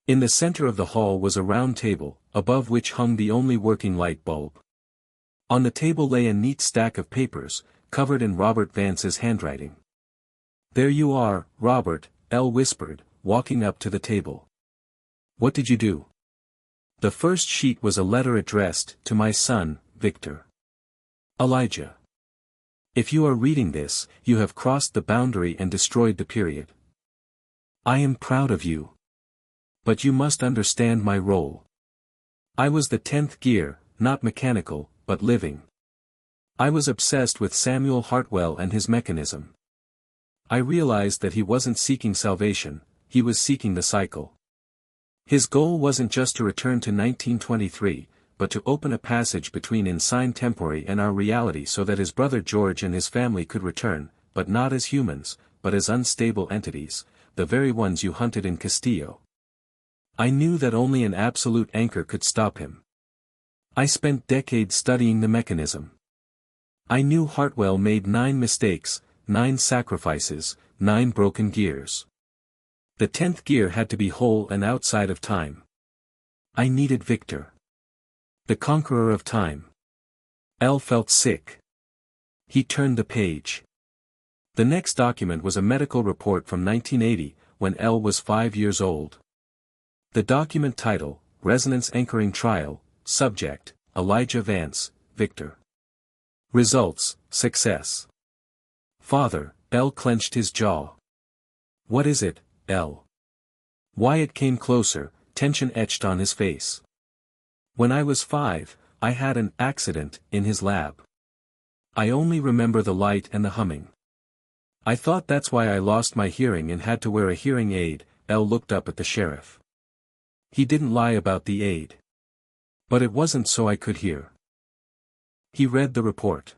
In the center of the hall was a round table, above which hung the only working light bulb. On the table lay a neat stack of papers, covered in Robert Vance's handwriting. There you are, Robert, L whispered, walking up to the table. What did you do? The first sheet was a letter addressed to my son, Victor. Elijah. If you are reading this, you have crossed the boundary and destroyed the period. I am proud of you. But you must understand my role. I was the 10th gear, not mechanical, but living. I was obsessed with Samuel Hartwell and his mechanism. I realized that he wasn't seeking salvation, he was seeking the cycle. His goal wasn't just to return to 1923, but to open a passage between insane temporary and our reality so that his brother George and his family could return, but not as humans, but as unstable entities, the very ones you hunted in Castillo. I knew that only an absolute anchor could stop him. I spent decades studying the mechanism. I knew Hartwell made 9 mistakes, 9 sacrifices, 9 broken gears. The 10th gear had to be whole and outside of time. I needed Victor, the conqueror of time. L felt sick. He turned the page. The next document was a medical report from 1980, when L was 5 years old. The document title, Resonance Anchoring Trial, Subject, Elijah Vance, Victor. Results, Success. Father, L clenched his jaw. What is it, L? Wyatt came closer, tension etched on his face. When I was 5, I had an accident in his lab. I only remember the light and the humming. I thought that's why I lost my hearing and had to wear a hearing aid. L looked up at the sheriff. He didn't lie about the aid. But it wasn't so I could hear. He read the report.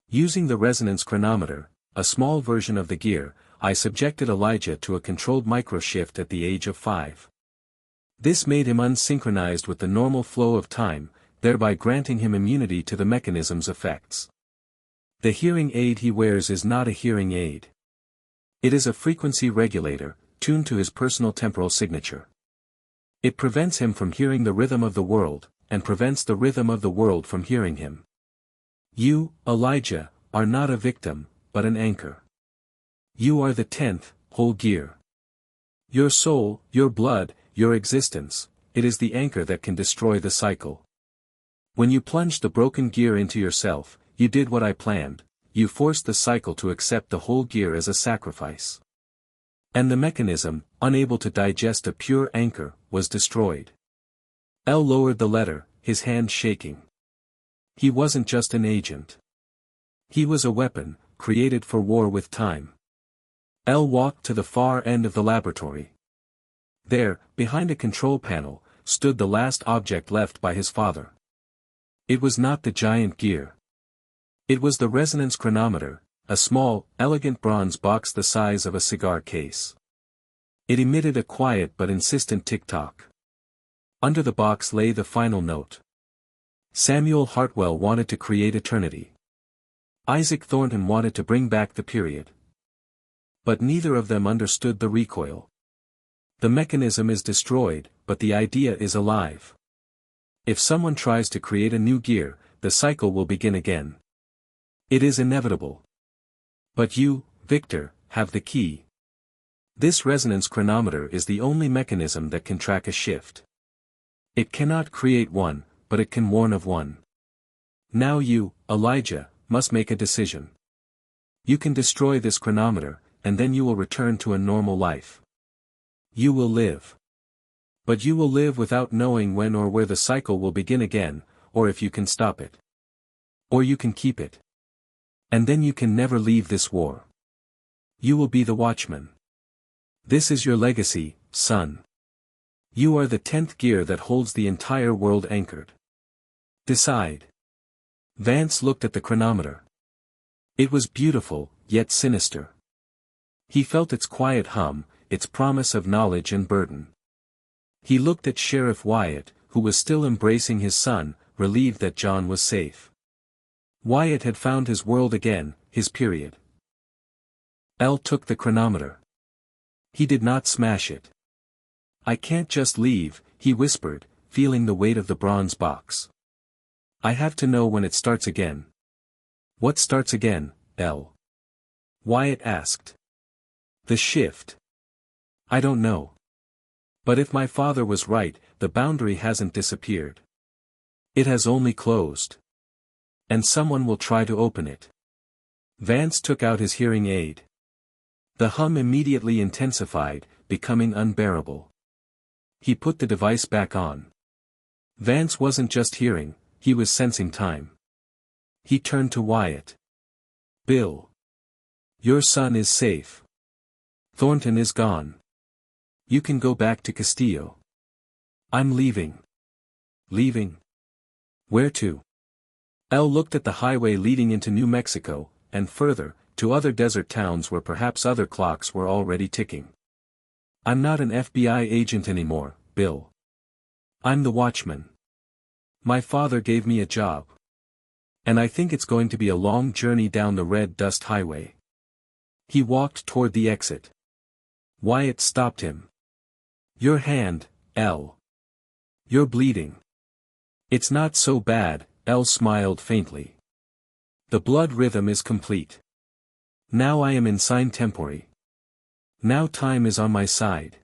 Using the resonance chronometer, a small version of the gear, I subjected Elijah to a controlled microshift at the age of 5. This made him unsynchronized with the normal flow of time, thereby granting him immunity to the mechanism's effects. The hearing aid he wears is not a hearing aid. It is a frequency regulator, tuned to his personal temporal signature. It prevents him from hearing the rhythm of the world, and prevents the rhythm of the world from hearing him. You, Elijah, are not a victim, but an anchor. You are the 10th, whole gear. Your soul, your blood, your existence, it is the anchor that can destroy the cycle. When you plunged the broken gear into yourself, you did what I planned, you forced the cycle to accept the whole gear as a sacrifice. And the mechanism, unable to digest a pure anchor, was destroyed. L lowered the letter, his hand shaking. He wasn't just an agent. He was a weapon, created for war with time. L walked to the far end of the laboratory. There, behind a control panel, stood the last object left by his father. It was not the giant gear. It was the resonance chronometer, a small, elegant bronze box the size of a cigar case. It emitted a quiet but insistent tick-tock. Under the box lay the final note. Samuel Hartwell wanted to create eternity. Isaac Thornton wanted to bring back the period. But neither of them understood the recoil. The mechanism is destroyed, but the idea is alive. If someone tries to create a new gear, the cycle will begin again. It is inevitable. But you, Victor, have the key. This resonance chronometer is the only mechanism that can track a shift. It cannot create one, but it can warn of one. Now you, Elijah, must make a decision. You can destroy this chronometer, and then you will return to a normal life. You will live. But you will live without knowing when or where the cycle will begin again, or if you can stop it. Or you can keep it. And then you can never leave this war. You will be the watchman. This is your legacy, son. You are the 10th gear that holds the entire world anchored. Decide. Vance looked at the chronometer. It was beautiful, yet sinister. He felt its quiet hum, its promise of knowledge and burden. He looked at Sheriff Wyatt, who was still embracing his son, relieved that John was safe. Wyatt had found his world again, his period. L took the chronometer. He did not smash it. I can't just leave, he whispered, feeling the weight of the bronze box. I have to know when it starts again. What starts again, L? Wyatt asked. The shift. I don't know. But if my father was right, the boundary hasn't disappeared. It has only closed. And someone will try to open it. Vance took out his hearing aid. The hum immediately intensified, becoming unbearable. He put the device back on. Vance wasn't just hearing, he was sensing time. He turned to Wyatt. "Bill. Your son is safe. Thornton is gone. You can go back to Castillo." "I'm leaving." "Leaving? Where to?" El looked at the highway leading into New Mexico, and further, to other desert towns where perhaps other clocks were already ticking. "I'm not an FBI agent anymore, Bill. I'm the Watchman. My father gave me a job. And I think it's going to be a long journey down the red dust highway." He walked toward the exit. Wyatt stopped him. "Your hand, El. You're bleeding." "It's not so bad," El smiled faintly. "The blood rhythm is complete. Now I am in sine tempore. Now time is on my side."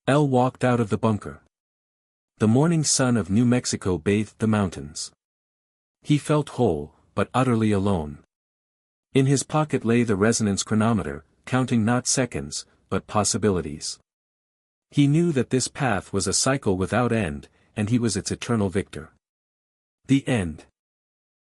El walked out of the bunker. The morning sun of New Mexico bathed the mountains. He felt whole, but utterly alone. In his pocket lay the resonance chronometer, counting not seconds, but possibilities. He knew that this path was a cycle without end, and he was its eternal victor. The end.